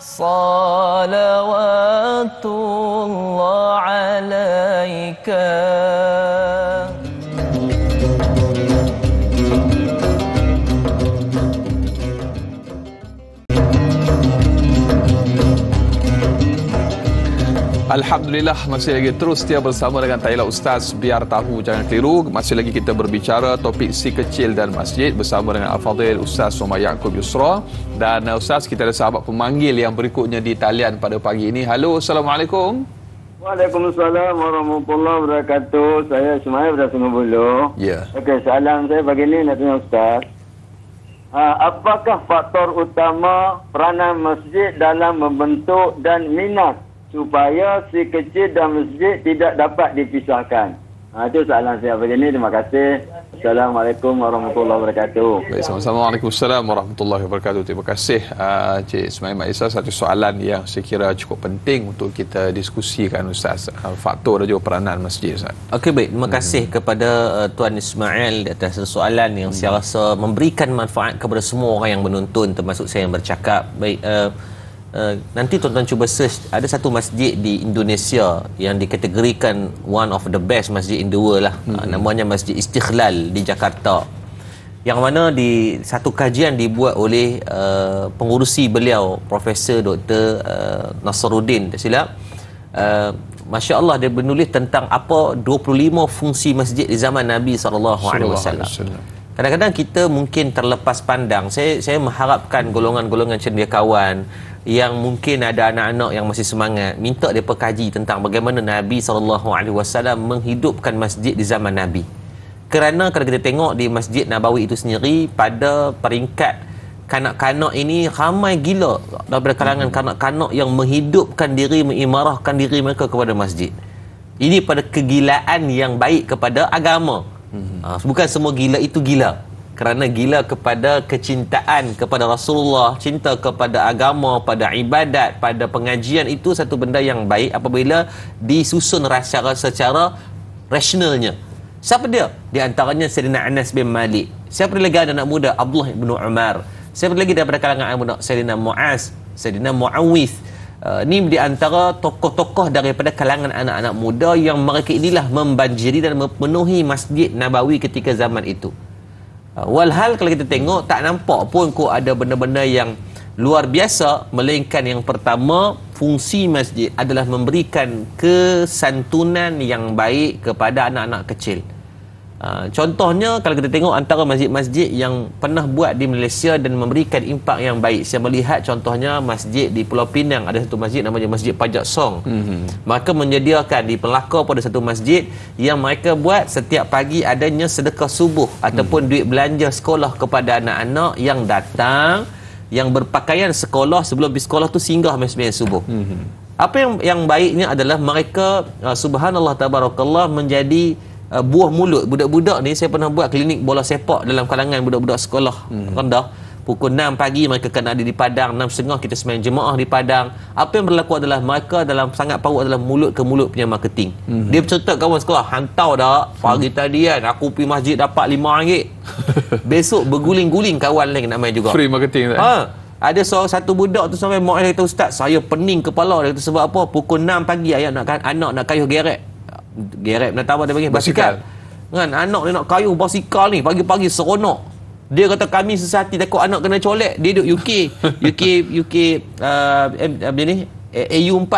salawatullah alaika. Alhamdulillah, masih lagi terus setia bersama dengan Tayar Ustaz, biar tahu jangan keliru. Masih lagi kita berbicara topik si kecil dan masjid bersama dengan Al-Fadhil Ustaz Muhammad Yaakob Yusra. Dan Ustaz, kita ada sahabat pemanggil yang berikutnya di talian pada pagi ini. Halo, Assalamualaikum. Waalaikumsalam warahmatullahi wabarakatuh. Saya Ismail dari Sungai Buloh. Ya. Okey, soalan saya begini nak tanya Ustaz. Apakah faktor utama peranan masjid dalam membentuk dan minat supaya si kecil dan masjid tidak dapat dipisahkan? Itu soalan saya begini. Terima kasih. Assalamualaikum warahmatullahi wabarakatuh. Baik, sama-sama. Waalaikumsalam warahmatullahi wabarakatuh. Terima kasih Cik Ismail Mak Isa. Satu soalan yang saya kira cukup penting untuk kita diskusikan Ustaz, faktor dan juga peranan masjid Ustaz. Okey, baik. Terima kasih kepada Tuan Ismail di atas soalan yang saya rasa memberikan manfaat kepada semua orang yang menonton, termasuk saya yang bercakap. Baik, nanti tuan-tuan cuba search, ada satu masjid di Indonesia yang dikategorikan one of the best masjid in the world lah. Namanya Masjid Istiqlal di Jakarta. yang mana di satu kajian dibuat oleh pengurusi beliau Profesor Dr. Nasruddin tak silap, Masya Allah, dia menulis tentang apa 25 fungsi masjid di zaman Nabi SAW. Kadang-kadang kita mungkin terlepas pandang. Saya mengharapkan golongan-golongan cendekiawan yang mungkin ada anak-anak yang masih semangat, minta mereka kaji tentang bagaimana Nabi SAW menghidupkan masjid di zaman Nabi. Kerana kalau kita tengok di Masjid Nabawi itu sendiri, pada peringkat kanak-kanak ini ramai gila daripada kalangan kanak-kanak yang menghidupkan diri, mengimarahkan diri mereka kepada masjid. Ini pada kegilaan yang baik kepada agama. Bukan semua gila itu gila. Kerana gila kepada kecintaan kepada Rasulullah, cinta kepada agama, pada ibadat, pada pengajian, itu satu benda yang baik apabila disusun secara rasionalnya. Siapa dia? Di antaranya Sayyidina Anas bin Malik. Siapa lagi anak muda? Abdullah bin Umar. Siapa lagi daripada kalangan anak muda? Sayyidina Muaz, Sayyidina Muawith. Ini di antara tokoh-tokoh daripada kalangan anak-anak muda yang mereka inilah membanjiri dan memenuhi Masjid Nabawi ketika zaman itu. Walhal kalau kita tengok, tak nampak pun kok ada benda-benda yang luar biasa, melainkan yang pertama, fungsi masjid adalah memberikan kesantunan yang baik kepada anak-anak kecil. Contohnya kalau kita tengok antara masjid-masjid yang pernah buat di Malaysia dan memberikan impak yang baik, saya melihat contohnya masjid di Pulau Pinang, ada satu masjid namanya Masjid Pajak Song. Maka menyediakan di Pelakor pada satu masjid yang mereka buat setiap pagi adanya sedekah subuh ataupun duit belanja sekolah kepada anak-anak yang datang, yang berpakaian sekolah, sebelum pergi sekolah tu singgah sembahyang subuh. Apa yang baiknya adalah mereka subhanallah tabarakallah menjadi buah mulut budak-budak ni. Saya pernah buat klinik bola sepak dalam kalangan budak-budak sekolah rendah. Pukul 6 pagi mereka kena ada di Padang, 6.30 kita sembahyang jemaah di Padang. Apa yang berlaku adalah mereka dalam sangat power adalah mulut ke mulut punya marketing. Dia bercerita kawan sekolah, "Hantau dah pagi tadi kan aku pergi masjid dapat RM5." Besok berguling-guling kawan lain nak main juga. Free marketing tak? Ada satu budak tu sampai mak dia kata, "Ustaz, saya pening kepala." Dia kata, sebab apa? Pukul 6 pagi anak nak kayuh gerek nak tahu apa dia panggil, basikal kan. Anak dia nak kayuh basikal ni pagi-pagi seronok. Dia kata kami sesati takut anak kena colek. Dia duduk UK ni AU4.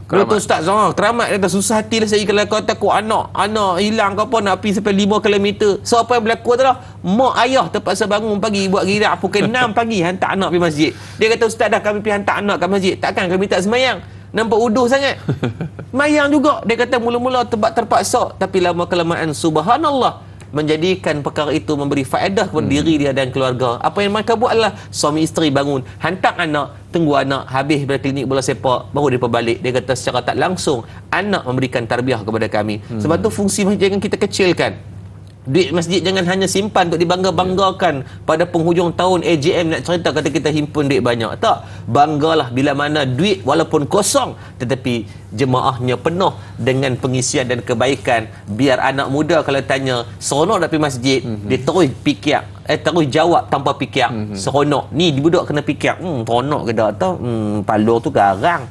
Kata Ustaz keramat, dia kata susah hati lah saya kalau kau takut anak hilang ke apa, nak pergi sampai 5 km. So apa yang berlaku adalah mak ayah terpaksa bangun pagi buat gerak pukul 6 pagi hantar anak pergi masjid. Dia kata Ustaz dah kami pergi hantar anak ke masjid, takkan kami tak semayang? Nampak uduh sangat. Mayang juga. Dia kata mula-mula terpaksa, tapi lama kelamaan subhanallah menjadikan perkara itu memberi faedah kepada diri dia dan keluarga. Apa yang mereka buat adalah suami isteri bangun, hantar anak, tunggu anak habis dari klinik bola sepak, baru dia balik. Dia kata secara tak langsung anak memberikan tarbiyah kepada kami. Sebab tu fungsi masjid jangan kita kecilkan. Duit masjid jangan hanya simpan untuk dibangga-banggakan pada penghujung tahun AGM nak cerita kata kita himpun duit banyak. Tak, banggalah bila mana duit walaupun kosong tetapi jemaahnya penuh dengan pengisian dan kebaikan. Biar anak muda kalau tanya seronok nak pergi masjid, dia terus fikir, terus jawab tanpa fikir. Seronok ni budak kena fikir, seronok ke tak tahu, palur tu garang.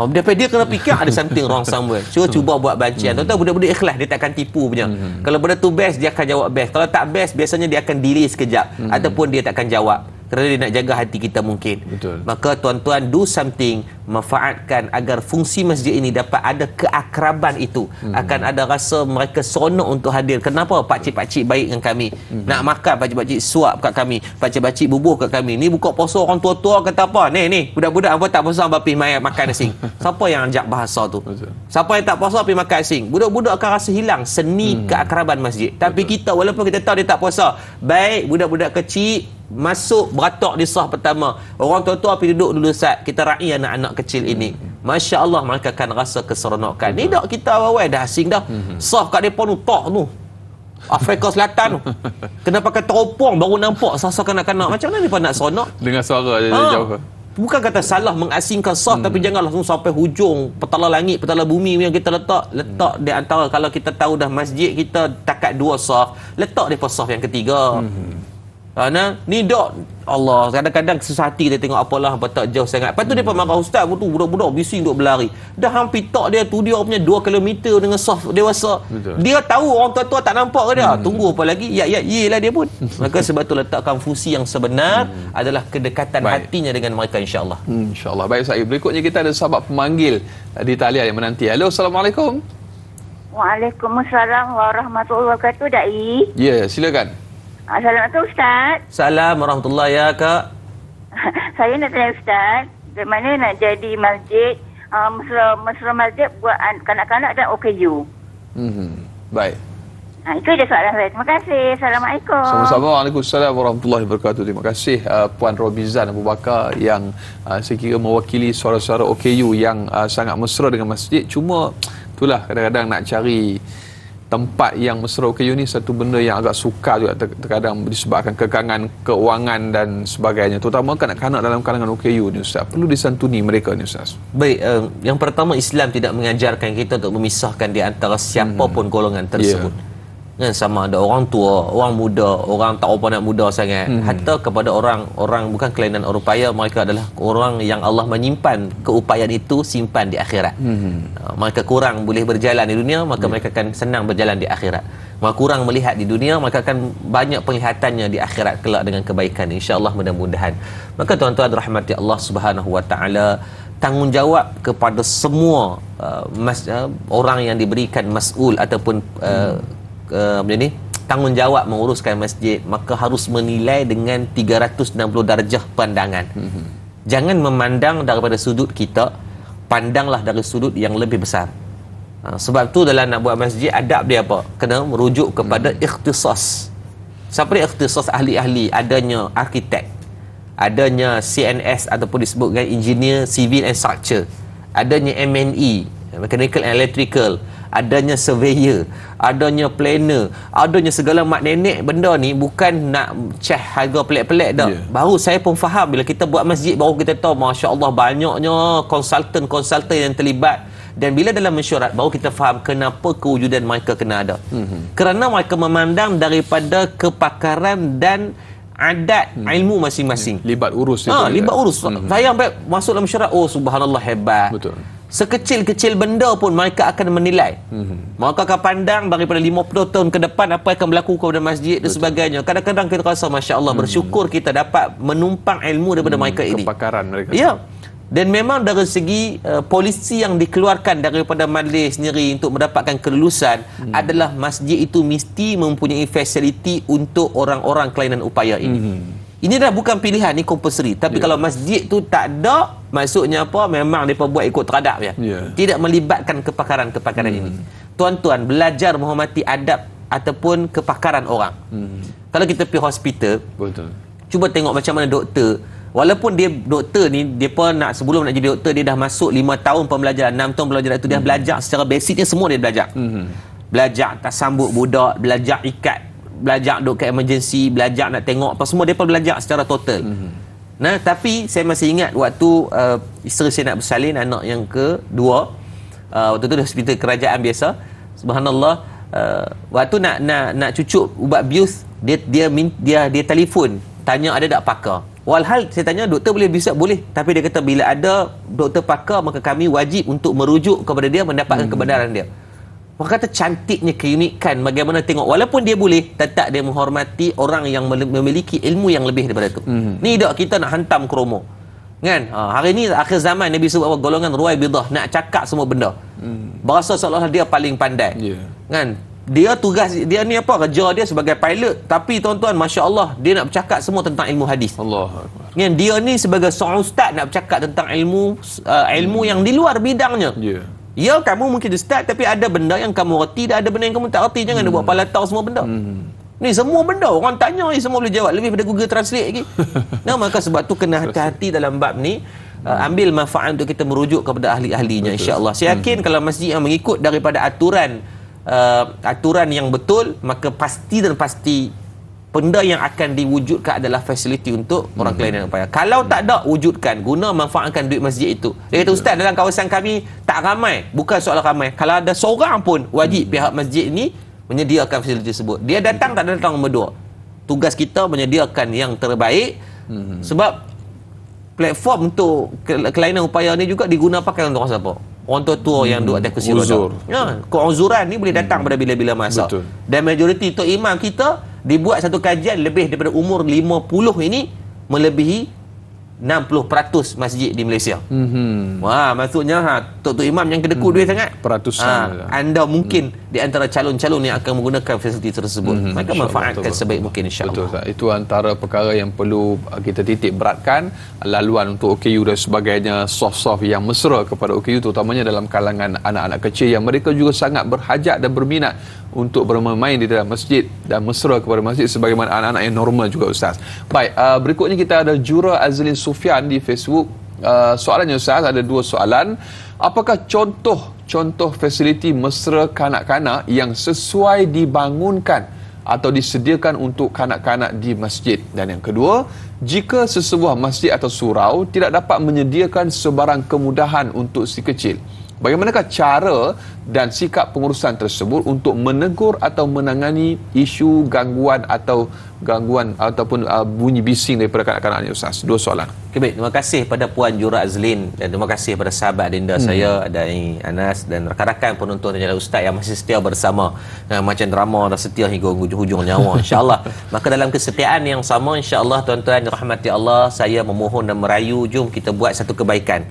Dia kena fikir ada something wrong somewhere. Cuba buat bancian. Tahu-tahu budak-budak ikhlas, dia takkan tipu punya. Kalau benda tu best, dia akan jawab best. Kalau tak best, biasanya dia akan delay sekejap. Ataupun dia takkan jawab. Kerana dia nak jaga hati kita mungkin. Betul. Maka tuan-tuan, do something, manfaatkan agar fungsi masjid ini dapat ada keakraban itu. Akan ada rasa mereka seronok untuk hadir. Kenapa? Pakcik-pakcik baik dengan kami. Nak makan, pakcik-pakcik suap kat kami. Pakcik-pakcik bubuh kat kami. Ni buka puasa orang tua-tua kata apa? Ni, budak-budak apa tak puasa pergi makan asing. Siapa yang ajak bahasa tu? Betul. Siapa yang tak puasa pergi makan asing? Budak-budak akan rasa hilang seni keakraban masjid. Tapi kita, walaupun kita tahu dia tak puasa, baik budak-budak kecil masuk beratok di sah pertama, orang tua-tua pergi duduk dulu Ustaz, kita raih anak-anak kecil ini. Masya Allah, mereka akan rasa keseronokan. Ni dak kita awal dah asing dah. Sah kat depan tu tok tu Afrika Selatan tu kena pakai teropong baru nampak sah-sah kanak-kanak. Macam mana mereka nak seronok Dengar suara jauh. Bukan kata salah mengasingkan sah, tapi jangan langsung sampai hujung petala langit, petala bumi yang kita letak di antara. Kalau kita tahu dah masjid kita takat 2 sah, letak di sah yang ketiga. Ni dok Allah, kadang-kadang susah hati kita tengok apalah apa tak jauh sangat. Lepas tu dia marah ustaz tu, budak-budak bising duk berlari. Dah hampir tak dia tu, dia punya 2 km dengan soft dewasa. Betul. Dia tahu orang tua-tua tak nampak ke dia. Tunggu apa lagi? Lah dia pun. Maka sebab tu letakkan fungsi yang sebenar adalah kedekatan hatinya dengan mereka, insya-Allah. Insya-Allah. Baik Ustaz, berikutnya kita ada sahabat pemanggil di talian yang menanti. Halo, Assalamualaikum. Waalaikumsalam warahmatullahi wabarakatuh, Dai. Ya, silakan. Assalamualaikum Ustaz. Salam warahmatullahi ya Kak. Saya nak tanya Ustaz, bagaimana nak jadi masjid, mesra masjid buat kanak-kanak dan OKU. Baik. Itu je soalan saya. Terima kasih. Assalamualaikum. Sama-sama. Waalaikumsalam warahmatullahi wabarakatuh. Terima kasih Puan Robizan Abu Bakar yang saya kira mewakili suara-suara OKU yang sangat mesra dengan masjid. Cuma itulah kadang-kadang nak cari tempat yang mesra OKU ni satu benda yang agak sukar juga terkadang disebabkan kekangan keuangan dan sebagainya, terutama kanak-kanak dalam kalangan OKU ni Ustaz. Perlu disantuni mereka ni Ustaz. Baik, yang pertama Islam tidak mengajarkan kita untuk memisahkan di antara siapa pun golongan tersebut. Sama ada orang tua, orang muda, orang tak apa nak muda sangat, hatta kepada orang bukan kelainan orang upaya, mereka adalah orang yang Allah menyimpan keupayaan itu simpan di akhirat. Mereka kurang boleh berjalan di dunia, maka mereka akan senang berjalan di akhirat. Mereka kurang melihat di dunia, maka akan banyak penglihatannya di akhirat kelak dengan kebaikan, insya-Allah, mudah-mudahan. Maka tuan-tuan rahmati Allah Subhanahu wa taala, tanggungjawab kepada semua orang yang diberikan mas'ul ataupun tanggungjawab menguruskan masjid, maka harus menilai dengan 360 darjah pandangan. Jangan memandang daripada sudut kita, pandanglah dari sudut yang lebih besar. Sebab tu dalam nak buat masjid, adab dia apa? Kena merujuk kepada ikhtisas. Siapa dia ikhtisas? Ahli-ahli. Adanya arkitek, adanya CNS ataupun disebutkan engineer civil and structure, adanya MNE, mechanical and electrical, adanya surveyor, adanya planner, adanya segala mak nenek benda ni. Bukan nak harga pelik-pelik dah. Baru saya pun faham bila kita buat masjid, baru kita tahu masya-Allah banyaknya konsultan yang terlibat. Dan bila dalam mesyuarat, baru kita faham kenapa kewujudan mereka kena ada. Kerana mereka memandang daripada kepakaran dan adat ilmu masing-masing. Libat urus itu. Libat urus. Saya sampai masuk dalam mesyuarat, oh subhanallah, hebat. Betul. Sekecil-kecil benda pun mereka akan menilai. Mereka akan pandang daripada 50 tahun ke depan apa yang akan berlaku kepada masjid dan sebagainya. Kadang-kadang kita rasa masya-Allah, bersyukur kita dapat menumpang ilmu daripada mereka ini. Kepakaran mereka. Ya. Dan memang dari segi polisi yang dikeluarkan daripada majlis sendiri untuk mendapatkan kelulusan adalah masjid itu mesti mempunyai fasiliti untuk orang-orang kelainan upaya ini. Ini dah bukan pilihan, ni compulsory. Tapi kalau masjid tu tak ada, maksudnya apa? Memang mereka buat ikut teradap ya. Tidak melibatkan kepakaran-kepakaran ini. Tuan-tuan, belajar menghormati adab ataupun kepakaran orang. Kalau kita pergi hospital, cuba tengok macam mana doktor. Walaupun dia doktor ni, dia pun nak sebelum nak jadi doktor, dia dah masuk 5 tahun pembelajaran, 6 tahun pembelajaran itu, dia belajar secara basicnya semua dia belajar. Belajar tak sambut budak, belajar ikat, belajar duduk ke emergency, belajar nak tengok apa semua, dia pun belajar secara total. Nah, tapi saya masih ingat waktu isteri saya nak bersalin anak yang kedua, waktu tu di hospital kerajaan biasa, subhanallah, waktu nak cucuk ubat bius, dia telefon tanya ada tak pakar. Walhal saya tanya doktor boleh bius? Boleh, tapi dia kata bila ada doktor pakar, maka kami wajib untuk merujuk kepada dia, mendapatkan kebenaran dia. Maka kata cantiknya keunikan bagaimana tengok, walaupun dia boleh, tetap dia menghormati orang yang memiliki ilmu yang lebih daripada itu. Ni tak kita nak hantam kromo kan. Hari ni akhir zaman, Nabi sebut apa? Golongan ruai bidah, nak cakap semua benda. Berasa seolah-olah dia paling pandai. Kan? Dia tugas dia ni apa? Kerja dia sebagai pilot, tapi tuan-tuan masya-Allah dia nak bercakap semua tentang ilmu hadis. Allahuakbar. Kan dia ni sebagai seorang ustaz nak bercakap tentang ilmu yang di luar bidangnya. Ya, kamu mungkin ustaz, tapi ada benda yang kamu reti dan ada benda yang kamu tak reti. Jangan dia buat palatau semua benda. Ni semua benda orang tanya ni semua boleh jawab, lebih daripada Google Translate lagi. Nah, maka sebab tu kena hati-hati dalam bab ni. Ambil manfaat untuk kita merujuk kepada ahli-ahlinya, insya-Allah. Saya yakin kalau masjid yang mengikut daripada aturan yang betul, maka pasti benda yang akan diwujudkan adalah fasiliti untuk orang kelainan upaya. Kalau tak ada, wujudkan, guna manfaatkan duit masjid itu. Dia kata, ustaz, dalam kawasan kami tak ramai. Bukan soal ramai, kalau ada seorang pun, wajib pihak masjid ini menyediakan fasiliti tersebut. Dia datang tak datang nombor 2. tugas kita menyediakan yang terbaik. Sebab platform untuk kelainan upaya ni juga diguna pakai untuk orang siapa? Orang tua-tua yang duduk atas kursi roda. Ya, keuzuran ni boleh datang pada bila-bila masa. Betul. Dan majoriti tok imam kita dibuat satu kajian lebih daripada umur 50 ini melebihi 60% masjid di Malaysia. Wah, maksudnya tok imam yang kedekut duit sangat. Peratusan. Anda mungkin di antara calon-calon yang akan menggunakan fasiliti tersebut. Maka manfaatkan sebaik mungkin, insya-Allah. Betul, itu antara perkara yang perlu kita titik beratkan, laluan untuk OKU dan sebagainya, soft-soft yang mesra kepada OKU, terutamanya dalam kalangan anak-anak kecil yang mereka juga sangat berhajat dan berminat untuk bermain di dalam masjid dan mesra kepada masjid sebagaimana anak-anak yang normal juga, Ustaz. Baik, berikutnya kita ada Jura Azlin Sufian di Facebook. Soalannya, Ustaz, ada dua soalan. Apakah contoh fasiliti mesra kanak-kanak yang sesuai dibangunkan atau disediakan untuk kanak-kanak di masjid? Dan yang kedua, jika sesebuah masjid atau surau tidak dapat menyediakan sebarang kemudahan untuk si kecil, bagaimanakah cara dan sikap pengurusan tersebut untuk menegur atau menangani isu gangguan ataupun bunyi bising daripada kanak-kanak ini, Ustaz? Dua soalan. Okay, baik. Terima kasih pada Puan Jura Azlin dan terima kasih pada sahabat Dinda saya dan Anas dan rakan-rakan penonton dan Ustaz yang masih setia bersama macam drama dah setia hingga hujung nyawa, insya-Allah. Maka dalam kesetiaan yang sama, insya-Allah tuan-tuan rahmati Allah, saya memohon dan merayu, jom kita buat satu kebaikan.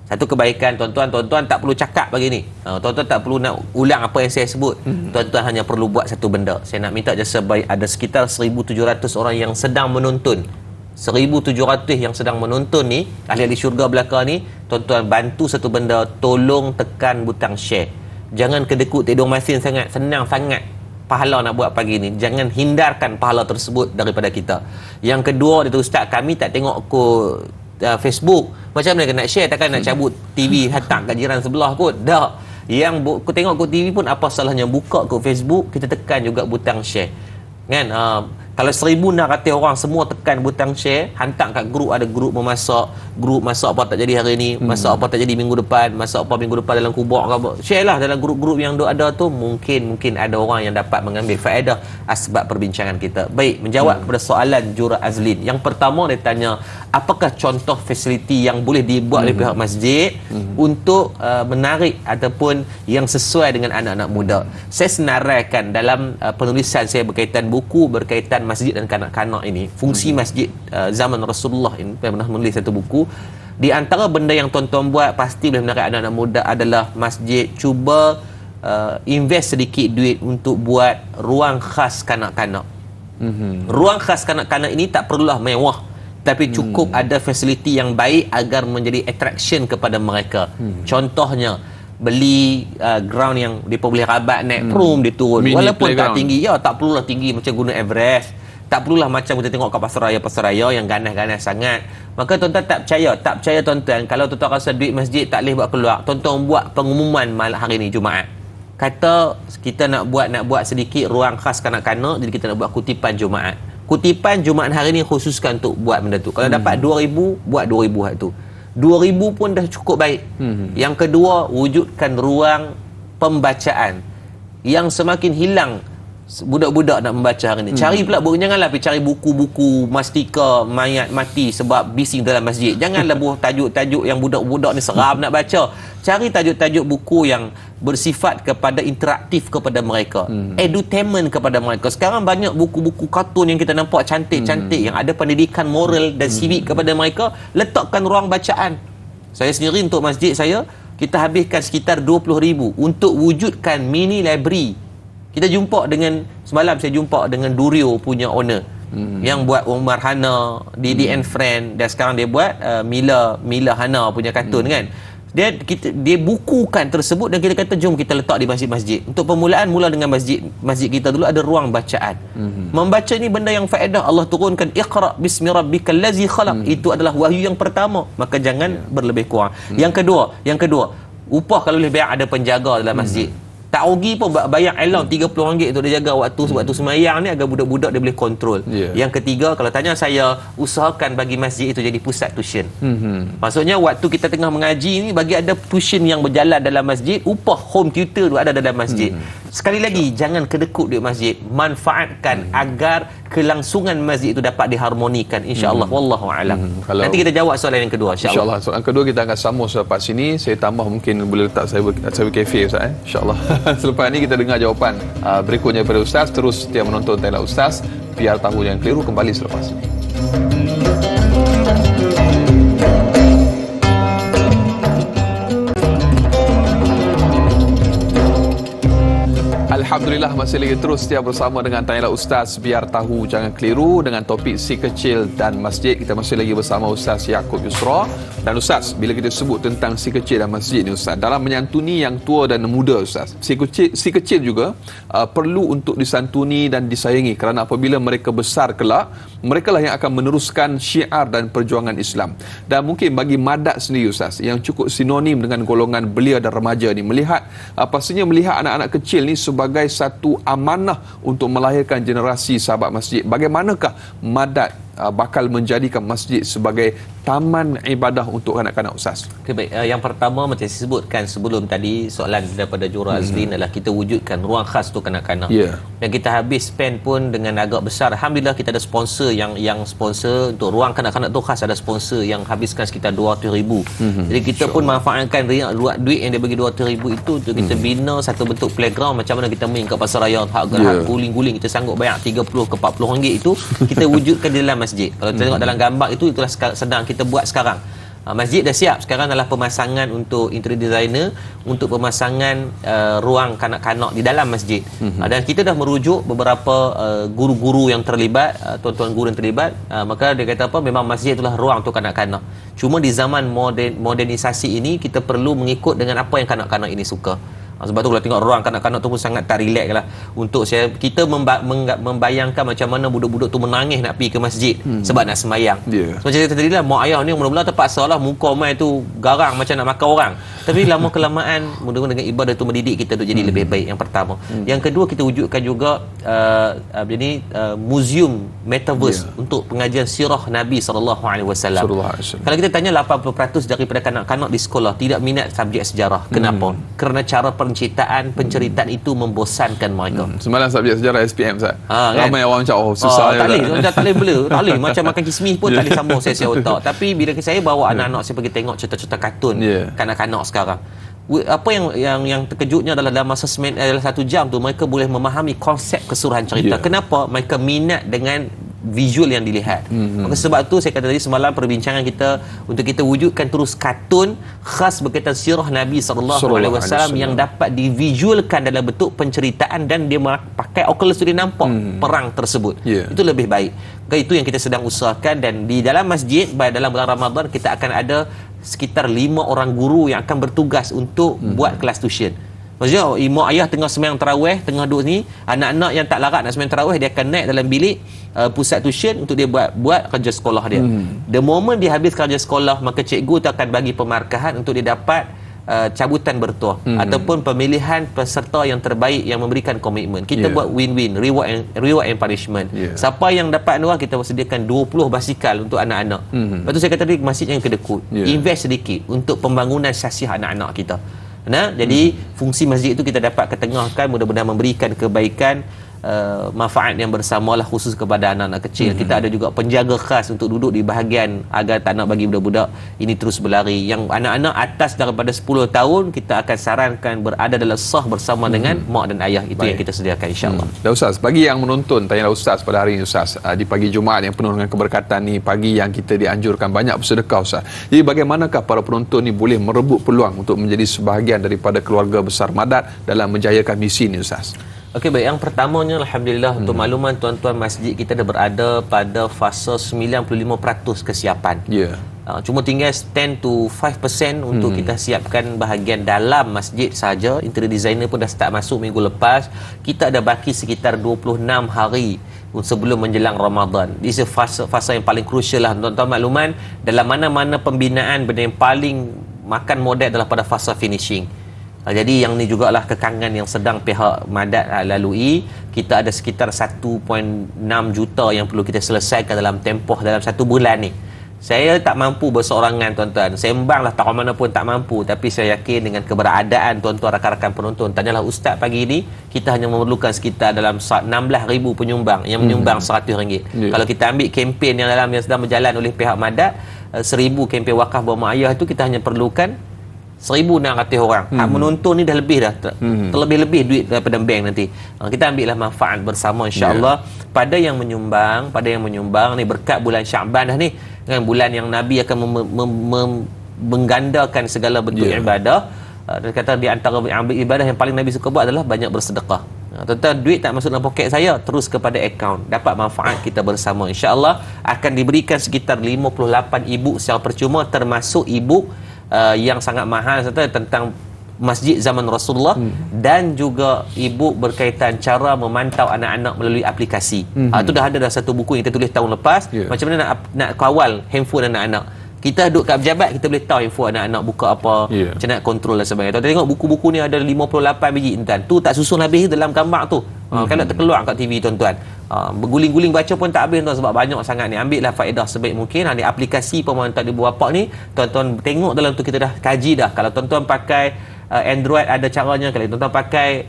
Satu kebaikan, tuan-tuan tak perlu cakap pagi ni. Tuan-tuan tak perlu nak ulang apa yang saya sebut. Tuan-tuan hanya perlu buat satu benda. Saya nak minta jasa baik, ada sekitar 1,700 orang yang sedang menonton. 1,700 yang sedang menonton ni, ahli-ahli syurga belaka ni, tuan-tuan bantu satu benda, tolong tekan butang share. Jangan kedekut tidur masin sangat, senang sangat pahala nak buat pagi ni. Jangan hindarkan pahala tersebut daripada kita. Yang kedua, itu Ustaz, kami tak tengok Facebook. Macam mana nak share? Takkan nak cabut TV hantar kat jiran sebelah kot. Tak. Yang tengok kot TV pun apa salahnya buka kot Facebook, kita tekan juga butang share. Kan? Kalau 1,600 orang semua tekan butang share, hantar kat grup, ada grup memasak, grup masak apa tak jadi hari ni, masak apa tak jadi minggu depan, masak apa minggu depan dalam kubur ke apa. Share lah dalam grup-grup yang ada tu, mungkin ada orang yang dapat mengambil faedah asbab perbincangan kita. Baik, menjawab kepada soalan Jura Azlin. Yang pertama dia tanya, apakah contoh fasiliti yang boleh dibuat oleh pihak masjid untuk menarik ataupun yang sesuai dengan anak-anak muda. Saya senaraikan dalam penulisan saya berkaitan buku berkaitan masjid dan kanak-kanak ini, fungsi masjid zaman Rasulullah ini, saya pernah menulis satu buku. Di antara benda yang tuan-tuan buat pasti boleh menarik anak-anak muda adalah masjid cuba invest sedikit duit untuk buat ruang khas kanak-kanak. Ruang khas kanak-kanak ini tak perlulah mewah, tapi cukup ada fasiliti yang baik agar menjadi attraction kepada mereka. Contohnya beli ground yang mereka boleh rabat naik prom, dia turun walaupun tak tinggi, tak perlulah tinggi macam Gunung Everest, tak perlulah macam kita tengok kat pasaraya yang ganas-ganas sangat. Maka tuan-tuan tak percaya tuan-tuan, kalau tuan-tuan rasa duit masjid tak boleh buat keluar, tuan-tuan buat pengumuman malam hari ni Jumaat, kata kita nak buat sedikit ruang khas kanak-kanak, jadi kita nak buat kutipan Jumaat. Kutipan Jumaat hari ni khususkan untuk buat benda tu. Kalau dapat 2,000, buat 2,000 hak tu. 2,000 pun dah cukup baik. Yang kedua, wujudkan ruang pembacaan yang semakin hilang budak-budak nak membaca hari ni. Cari pula, janganlah pergi cari buku-buku mastika mayat mati sebab bising dalam masjid. Janganlah buah tajuk-tajuk yang budak-budak ni seram nak baca. Cari tajuk-tajuk buku yang bersifat kepada interaktif kepada mereka, edutainment kepada mereka. Sekarang banyak buku-buku kartun yang kita nampak cantik-cantik, yang ada pendidikan moral dan civic kepada mereka. Letakkan ruang bacaan. Saya sendiri untuk masjid saya, kita habiskan sekitar 20,000 untuk wujudkan mini library. Kita jumpa dengan, semalam saya jumpa dengan Durio punya owner, yang buat Umar Hana, Didi and Friend, dan sekarang dia buat Mila Hana punya kartun kan. Dia bukukan tersebut dan kita kata jom kita letak di masjid-masjid. Untuk permulaan, mula dengan masjid kita dulu ada ruang bacaan. Membaca ni benda yang faedah. Allah turunkan Iqra bismi rabbikal ladzi khalaq. Itu adalah wahyu yang pertama. Maka jangan berlebih kurang. Yang kedua, upah kalau boleh bayar ada penjaga dalam masjid. Tak rugi pun bayar allowance RM30 untuk dia jaga waktu semayang ni agar budak-budak dia boleh kontrol. Yang ketiga, kalau tanya saya, usahakan bagi masjid itu jadi pusat tuition. Maksudnya waktu kita tengah mengaji ni, bagi ada tuition yang berjalan dalam masjid, upah home tutor tu ada dalam masjid. Sekali lagi, jangan kedekut di masjid. Manfaatkan agar kelangsungan masjid itu dapat diharmonikan, insya-Allah. Wallahu a'lam. Nanti kita jawab soalan yang kedua, insya-Allah. InsyaAllah. Soalan kedua kita akan sambung selepas sini. Saya tambah mungkin boleh letak cyber cafe Ustaz, InsyaAllah. Selepas ini kita dengar jawapan berikutnya daripada Ustaz. Terus setia menonton Tanya Ustaz. Biar tahu yang keliru, kembali selepas ini. Alhamdulillah, masih lagi terus setia bersama dengan Tanyalah Ustaz, biar tahu jangan keliru, dengan topik si kecil dan masjid. Kita masih lagi bersama Ustaz Yaakob Yusra. Dan Ustaz, bila kita sebut tentang si kecil dan masjid ni Ustaz, dalam menyantuni yang tua dan muda Ustaz, si kecil juga perlu untuk disantuni dan disayangi, kerana apabila mereka besar kelak, mereka lah yang akan meneruskan syiar dan perjuangan Islam. Dan mungkin bagi Madat sendiri Ustaz, yang cukup sinonim dengan golongan belia dan remaja ni, pastinya melihat anak-anak kecil ni sebagai satu amanah untuk melahirkan generasi sahabat masjid. Bagaimanakah Madat bakal menjadikan masjid sebagai taman ibadah untuk anak-anak Ustaz? Okay, baik. Yang pertama, macam saya sebutkan sebelum tadi, soalan daripada Jura Azlin adalah kita wujudkan ruang khas untuk kanak-kanak. Dan kita habis spend pun dengan agak besar. Alhamdulillah kita ada sponsor yang sponsor untuk ruang kanak-kanak tu khas, ada sponsor yang habiskan sekitar 200,000. Jadi kita pun manfaatkan duit yang dia bagi 200,000 itu untuk kita bina satu bentuk playground. Macam mana kita main kat pasar raya, hak guling-guling, kita sanggup bayar 30 ke 40 ringgit itu, kita wujudkan di dalam masjid. Kalau kita tengok dalam gambar itu, itulah sedang kita buat sekarang. Masjid dah siap. Sekarang adalah pemasangan untuk interior designer, untuk pemasangan ruang kanak-kanak di dalam masjid. Dan kita dah merujuk beberapa guru-guru yang terlibat, tuan-tuan guru yang terlibat. Maka dia kata apa, memang masjid itulah ruang untuk kanak-kanak. Cuma di zaman modernisasi ini, kita perlu mengikut dengan apa yang kanak-kanak ini suka. Sebab tu kalau tengok ruang kanak-kanak tu pun sangat tak relax lah. Untuk kita membayangkan macam mana budak-budak tu menangis nak pergi ke masjid sebab nak semayang. Macam cerita tadi lah, mak ayah ni mula-mula terpaksa lah, muka mai tu garang macam nak makan orang. Tapi lama kelamaan, mudah-mudahan dengan ibadah tu mendidik kita tu jadi lebih baik. Yang pertama. Yang kedua, kita wujudkan juga museum metaverse untuk pengajian sirah Nabi SAW. Kalau kita tanya, 80% daripada kanak-kanak di sekolah tidak minat subjek sejarah. Kenapa? Kerana cara penceritaan itu membosankan mereka. Semalam subjek sejarah SPM Ustaz. Ramai orang macam susah tak boleh blur. Tak boleh macam makan kismis pun tak boleh sambung sesi otak. Tapi bila saya bawa anak-anak saya pergi tengok cerita-cerita kartun kanak-kanak sekarang, apa yang terkejutnya adalah dalam masa 1 jam tu mereka boleh memahami konsep keseluruhan cerita. Kenapa? Mereka minat dengan visual yang dilihat. Maka sebab tu saya kata tadi semalam perbincangan kita untuk kita wujudkan terus kartun khas berkaitan sirah Nabi SAW yang dapat divisualkan dalam bentuk penceritaan, dan dia pakai Oculus tu dia nampak perang tersebut. Itu lebih baik. Maka itu yang kita sedang usahakan. Dan di dalam masjid dalam bulan Ramadan kita akan ada sekitar 5 orang guru yang akan bertugas untuk buat kelas tuition. Maksudnya ibu ayah tengah sembahyang tarawih, tengah duduk ni, anak-anak yang tak larat nak sembahyang tarawih, dia akan naik dalam bilik pusat tuition untuk dia buat kerja sekolah dia. The moment dia habis kerja sekolah, maka cikgu tu akan bagi pemarkahan untuk dia dapat cabutan bertuah ataupun pemilihan peserta yang terbaik yang memberikan komitmen. Kita buat win-win, reward and punishment. Siapa yang dapat nuah, kita sediakan 20 basikal untuk anak-anak. Lepas tu saya kata tadi, masjid yang kedekut, invest sedikit untuk pembangunan sasiah anak-anak kita. Jadi fungsi masjid itu kita dapat ketengahkan, mudah-mudahan memberikan kebaikan, manfaat yang bersamalah khusus kepada anak-anak kecil. Kita ada juga penjaga khas untuk duduk di bahagian agar tak nak bagi budak-budak ini terus berlari. Yang anak-anak atas daripada 10 tahun kita akan sarankan berada dalam saf bersama dengan mak dan ayah. Itu yang kita sediakan, insya-Allah. Dan Ustaz, bagi yang menonton Tanyalah Ustaz pada hari ini Ustaz, di pagi Jumaat yang penuh dengan keberkatan ni, pagi yang kita dianjurkan banyak bersedekah Ustaz. Jadi bagaimanakah para penonton ni boleh merebut peluang untuk menjadi sebahagian daripada keluarga besar Madat dalam menjayakan misi ni Ustaz? Okey, baik. Yang pertamanya, alhamdulillah, untuk makluman tuan-tuan, masjid kita dah berada pada fasa 95% kesiapan. Cuma tinggal 10 to 5% untuk kita siapkan bahagian dalam masjid saja. Interior designer pun dah start masuk minggu lepas. Kita ada baki sekitar 26 hari sebelum menjelang Ramadan. Ini fasa yang paling crucial lah. Tuan-tuan makluman, dalam mana-mana pembinaan, benda yang paling makan modal adalah pada fasa finishing. Jadi yang ni jugalah kekangan yang sedang pihak Madat lalui. Kita ada sekitar 1.6 juta yang perlu kita selesaikan dalam tempoh dalam 1 bulan ni. Saya tak mampu berseorangan tuan-tuan. Sembanglah tak mana pun tak mampu. Tapi saya yakin dengan keberadaan tuan-tuan rakan-rakan penonton. Tanyalah ustaz pagi ini, kita hanya memerlukan sekitar dalam 16,000 penyumbang yang menyumbang RM100. Kalau kita ambil kempen yang sedang berjalan oleh pihak Madat, 1,000 kempen wakaf bermak ayah itu, kita hanya perlukan 1,600 orang. Hak menonton ni dah lebih dah. Terlebih-lebih duit daripada bank nanti. Kita ambillah manfaat bersama insya-Allah. Pada yang menyumbang ni berkat bulan Syaban dah ni. Kan bulan yang Nabi akan menggandakan segala bentuk ibadah. Dia kata di antara ibadah yang paling Nabi suka buat adalah banyak bersedekah. Tuan-tuan, duit tak masuk dalam poket saya, terus kepada akaun, dapat manfaat kita bersama. InsyaAllah akan diberikan sekitar 58 ibu secara percuma, termasuk ibu yang sangat mahal tentang masjid zaman Rasulullah, dan juga ibu berkaitan cara memantau anak-anak melalui aplikasi. Itu dah ada dah satu buku yang kita tulis tahun lepas. Macam mana nak kawal handphone anak-anak. Kita duduk kat pejabat, kita boleh tahu info anak-anak buka apa, macam nak kontrol dan sebagainya. Tuan tengok buku-buku ni ada 58 biji tuan. Tu tak susun habis dalam gambar tu. Kalau terkeluar kat TV tuan-tuan. Berguling-guling baca pun tak habis tuan, sebab banyak sangat ni. Ambillah faedah sebaik mungkin. Ni aplikasi pemantau ibu bapa ni, tuan-tuan tengok dalam tu, kita dah kaji dah. Kalau tuan-tuan pakai Android ada caranya, kalau tuan-tuan pakai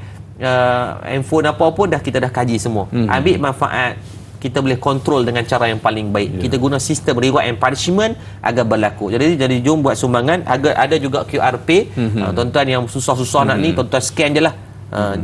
handphone apa pun dah, kita dah kaji semua. Ambil manfaat, kita boleh kontrol dengan cara yang paling baik. Kita guna sistem reward and punishment agar berlaku. Jadi jom buat sumbangan. Agar ada juga QR Pay. Tuan-tuan yang susah-susah nak ni, tuan-tuan scan je lah.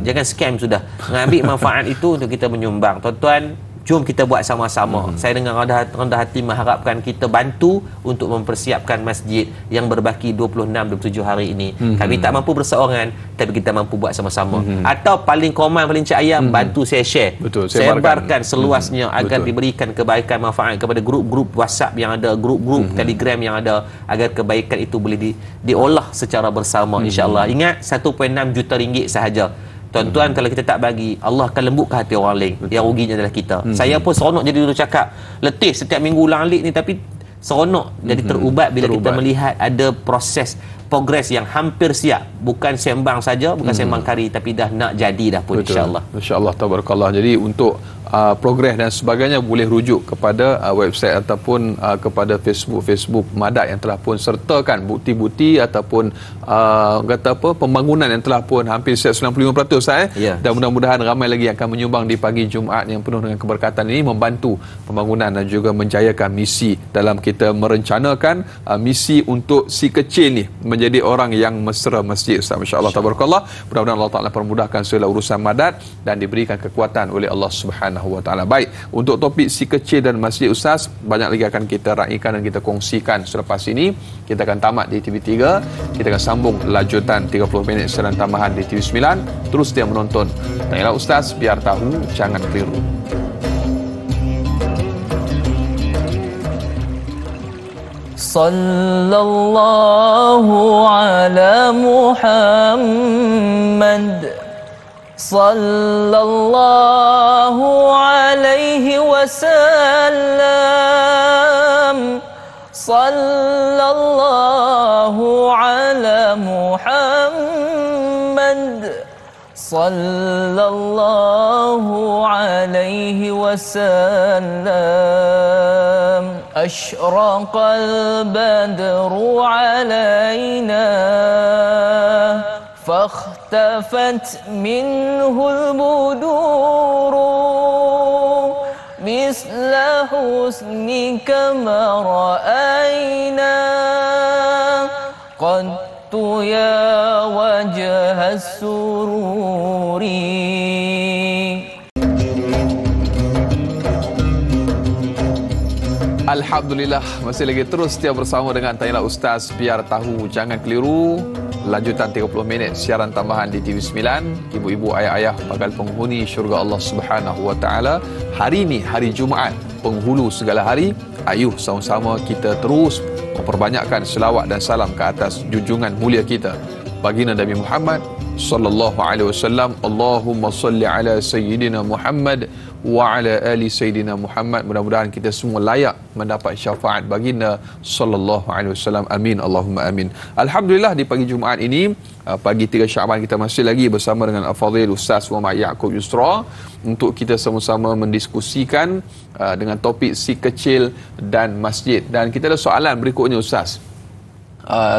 Jangan scam sudah. Ambil manfaat itu untuk kita menyumbang. Tuan-tuan, jom kita buat sama-sama. Saya dengan rendah hati mengharapkan kita bantu untuk mempersiapkan masjid yang berbaki 26-27 hari ini. Kami tak mampu berseorangan, tapi kita mampu buat sama-sama. Atau paling common, paling cik ayam, bantu saya share. Sebarkan seluasnya agar diberikan kebaikan, manfaat kepada grup-grup WhatsApp yang ada, grup-grup Telegram yang ada, agar kebaikan itu boleh diolah secara bersama insya-Allah. Ingat, 1.6 juta ringgit sahaja. Tuan-tuan, kalau kita tak bagi, Allah akan lembutkan hati orang lain. Yang ruginya adalah kita. Saya pun seronok jadi dulu cakap. Letih setiap minggu ulang alik ni, tapi seronok jadi terubat bila kita melihat ada proses progres yang hampir siap. Bukan sembang saja, bukan sembang kari, tapi dah nak jadi dah pun insya-Allah. Insya-Allah, tabarakallah. Jadi untuk progres dan sebagainya boleh rujuk kepada website ataupun kepada Facebook Madat yang telah pun sertakan bukti-bukti ataupun kata apa, pembangunan yang telah pun hampir 95% dan mudah-mudahan ramai lagi yang akan menyumbang di pagi Jumaat yang penuh dengan keberkatan ini, membantu pembangunan dan juga menjayakan misi dalam kita merencanakan misi untuk si kecil ni menjadi orang yang mesra masjid. Masya-Allah, tabarakallah. Mudah-mudahan Allah Taala permudahkan segala urusan Madat dan diberikan kekuatan oleh Allah Subhanahu wa taala. Baik, untuk topik si kecil dan masjid Ustaz, banyak lagi akan kita raikan dan kita kongsikan selepas ini. Kita akan tamat di TV3, kita akan sambung lanjutan 30 minit siaran tambahan di TV9. Terus dia menonton. Tanyalah Ustaz, biar tahu, jangan keliru. Sallallahu ala Muhammad, sallallahu alaihi wasallam, sallallahu ala Muhammad, sallallahu alaihi wasallam. Ashraqal badru alaina فاختفت منه البدور مثل حسنك ما رأينا قط يا وجه السرور. Alhamdulillah, masih lagi terus setia bersama dengan Tanyalah Ustaz, biar tahu, jangan keliru. Lanjutan 30 minit siaran tambahan di TV9. Ibu-ibu, ayah-ayah bakal penghuni syurga Allah Subhanahu wa taala. Hari ini hari Jumaat, penghulu segala hari. Ayuh sama-sama kita terus memperbanyakkan selawat dan salam ke atas junjungan mulia kita, baginda Nabi Muhammad sallallahu alaihi wasallam. Allahumma salli ala sayyidina Muhammad wa ala ali sayyidina Muhammad. Mudah-mudahan kita semua layak mendapat syafaat baginda sallallahu alaihi wasallam. Amin Allahumma amin. Alhamdulillah, di pagi Jumaat ini, pagi 3 Syaban, kita masih lagi bersama dengan Al-Fadhil Ustaz Muhammad Yaakob Yusra untuk kita sama-sama mendiskusikan dengan topik si kecil dan masjid. Dan kita ada soalan berikutnya Ustaz.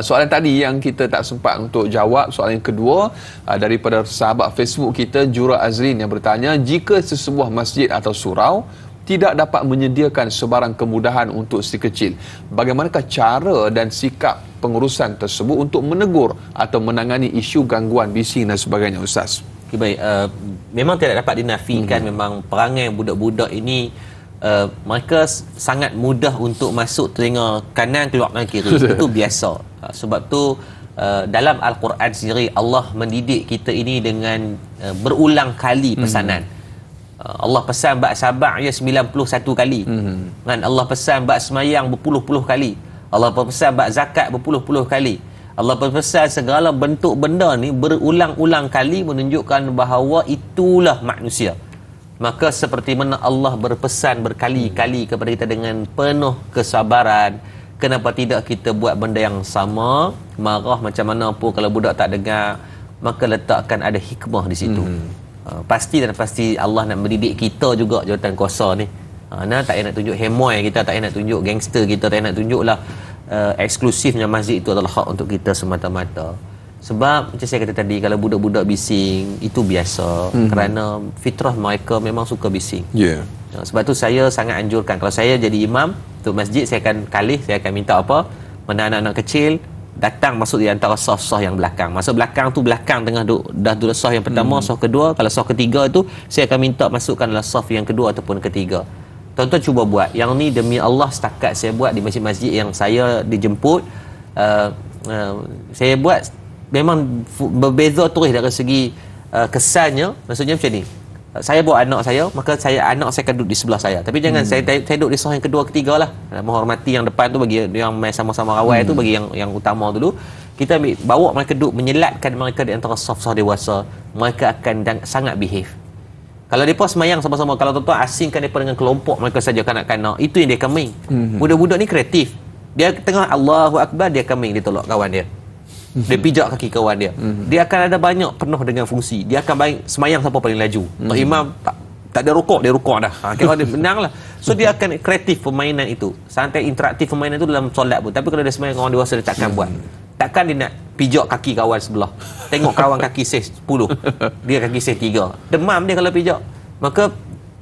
Soalan tadi yang kita tak sempat untuk jawab, soalan yang kedua daripada sahabat Facebook kita Jura Azrin yang bertanya, jika sesebuah masjid atau surau tidak dapat menyediakan sebarang kemudahan untuk si kecil, bagaimanakah cara dan sikap pengurusan tersebut untuk menegur atau menangani isu gangguan bising dan sebagainya Ustaz? Okay, baik, memang tidak dapat dinafikan memang perangai budak-budak ini mereka sangat mudah untuk masuk telinga kanan keluar telinga kiri. Itu biasa. Sebab tu dalam Al-Quran sendiri Allah mendidik kita ini dengan berulang kali pesanan. Allah pesan bab sabar ya 91 kali. Kan Allah pesan bab semayang berpuluh-puluh kali. Allah pesan bab zakat berpuluh-puluh kali. Allah berpesan segala bentuk benda ni berulang-ulang kali menunjukkan bahawa itulah manusia. Maka seperti mana Allah berpesan berkali-kali kepada kita dengan penuh kesabaran, kenapa tidak kita buat benda yang sama? Marah macam mana pun kalau budak tak dengar, maka letakkan ada hikmah di situ. Pasti dan pasti Allah nak mendidik kita juga jawatan kuasa ni. Tak payah nak tunjuk hemoy kita, tak payah nak tunjuk gangster kita, tak payah nak tunjuklah eksklusifnya masjid itu adalah hak untuk kita semata-mata. Sebab macam saya kata tadi, kalau budak-budak bising itu biasa, kerana fitrah mereka memang suka bising. Sebab tu saya sangat anjurkan, kalau saya jadi imam untuk masjid, saya akan saya akan minta apa, mana anak-anak kecil datang masuk di antara saf-saf yang belakang. Masuk belakang tu, belakang tengah dah duduk saf yang pertama, saf kedua. Kalau saf ketiga tu, saya akan minta masukkan dalam saf yang kedua ataupun ketiga. Tuan-tuan cuba buat. Yang ni demi Allah setakat saya buat di masjid-masjid yang saya dijemput, saya buat memang berbeza terus dari segi kesannya. Maksudnya macam ni, saya bawa anak saya, maka anak saya akan duduk di sebelah saya, tapi jangan saya duduk di saf yang kedua ketiga lah. Menghormati yang depan tu, bagi yang main sama-sama rawai tu, bagi yang utama dulu. Kita bawa mereka duduk, menyelatkan mereka di antara saf-saf dewasa. Mereka akan sangat behave. Kalau mereka semayang sama-sama, kalau tuan-tuan asingkan mereka dengan kelompok mereka saja kanak-kanak, itu yang dia akan main. Budak-budak ni kreatif. Dia tengah Allahu Akbar, dia akan main, dia tolak kawan dia, dia pijak kaki kawan dia. Dia akan ada banyak penuh dengan fungsi. Dia akan baik semayang siapa paling laju. Tok imam tak ada rukuk, dia rukuk dah. Kira dia menang lah. So dia akan kreatif permainan itu. Sampai interaktif permainan itu dalam solat pun. Tapi kalau dia semayang orang dewasa, dia takkan buat. Takkan dia nak pijak kaki kawan sebelah. Tengok kawan kaki ses 10, dia kaki ses 3. Demam dia kalau pijak. Maka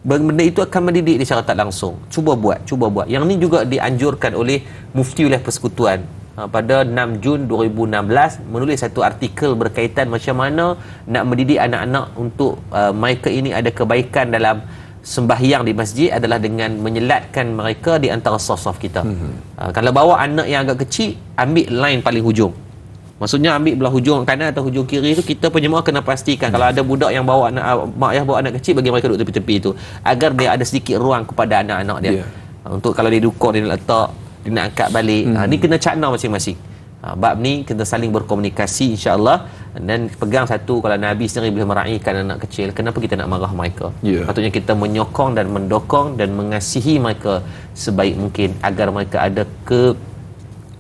benda itu akan mendidik dia secara tak langsung. Cuba buat. Yang ni juga dianjurkan oleh Mufti Wilayah Persekutuan pada 6 Jun 2016, menulis satu artikel berkaitan macam mana nak mendidik anak-anak untuk mereka ini ada kebaikan dalam sembahyang di masjid adalah dengan menyelatkan mereka di antara saf-saf kita. Kalau bawa anak yang agak kecil, ambil line paling hujung. Maksudnya ambil belah hujung kanan atau hujung kiri itu, kita penjemaah kena pastikan kalau ada budak yang bawa mak ayah bawa anak kecil, bagi mereka duduk tepi-tepi itu, agar dia ada sedikit ruang kepada anak-anak dia. Untuk kalau dia dukung, dia nak letak, dia nak angkat balik. Ni kena cakna masing-masing. Bab ni kita saling berkomunikasi insya-Allah, dan pegang satu, kalau Nabi sendiri boleh meraihkan anak kecil, kenapa kita nak marah mereka? Patutnya kita menyokong dan mendokong dan mengasihi mereka sebaik mungkin agar mereka ada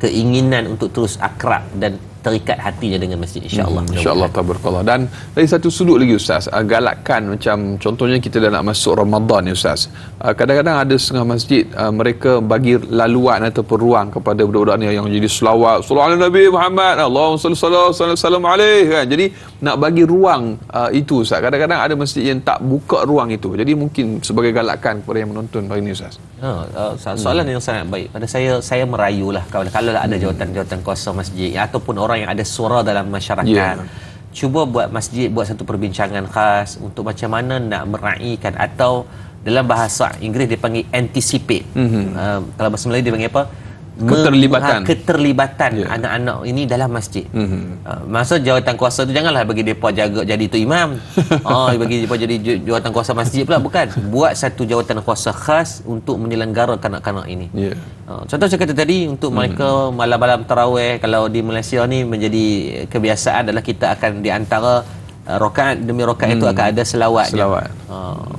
keinginan untuk terus akrab dan terikat hatinya dengan masjid, insya-Allah. Insya-Allah, tabarakallah. Dan dari satu sudut lagi Ustaz, galakkan macam contohnya kita dah nak masuk Ramadan ni Ustaz. Kadang-kadang ada setengah masjid mereka bagi laluan ataupun ruang kepada budak-budak ni yang jadi selawat, sallallahu alaihi Nabi Muhammad, Allahumma sallallahu alaihi kan. Jadi nak bagi ruang itu Ustaz. Kadang-kadang ada masjid yang tak buka ruang itu. Jadi mungkin sebagai galakan kepada yang menonton hari ni Ustaz. Soalan yang sangat baik. Pada saya merayulah kalau ada jawatan-jawatan kuasa masjid ataupun orang yang ada suara dalam masyarakat, cuba buat masjid, buat satu perbincangan khas untuk macam mana nak meraihkan, atau dalam bahasa Inggeris dia panggil anticipate. Kalau bahasa Melayu dia panggil apa? keterlibatan anak-anak ini dalam masjid. Masa jawatan kuasa tu janganlah bagi depa jaga jadi tu imam. Bagi depa jadi jawatan kuasa masjid pula, bukan. Buat satu jawatan kuasa khas untuk menyelenggarakan kanak-kanak ini. Contoh saya kata tadi, untuk mereka malam-malam tarawih, kalau di Malaysia ni menjadi kebiasaan adalah kita akan di antara rakaat demi rakaat itu akan ada selawat.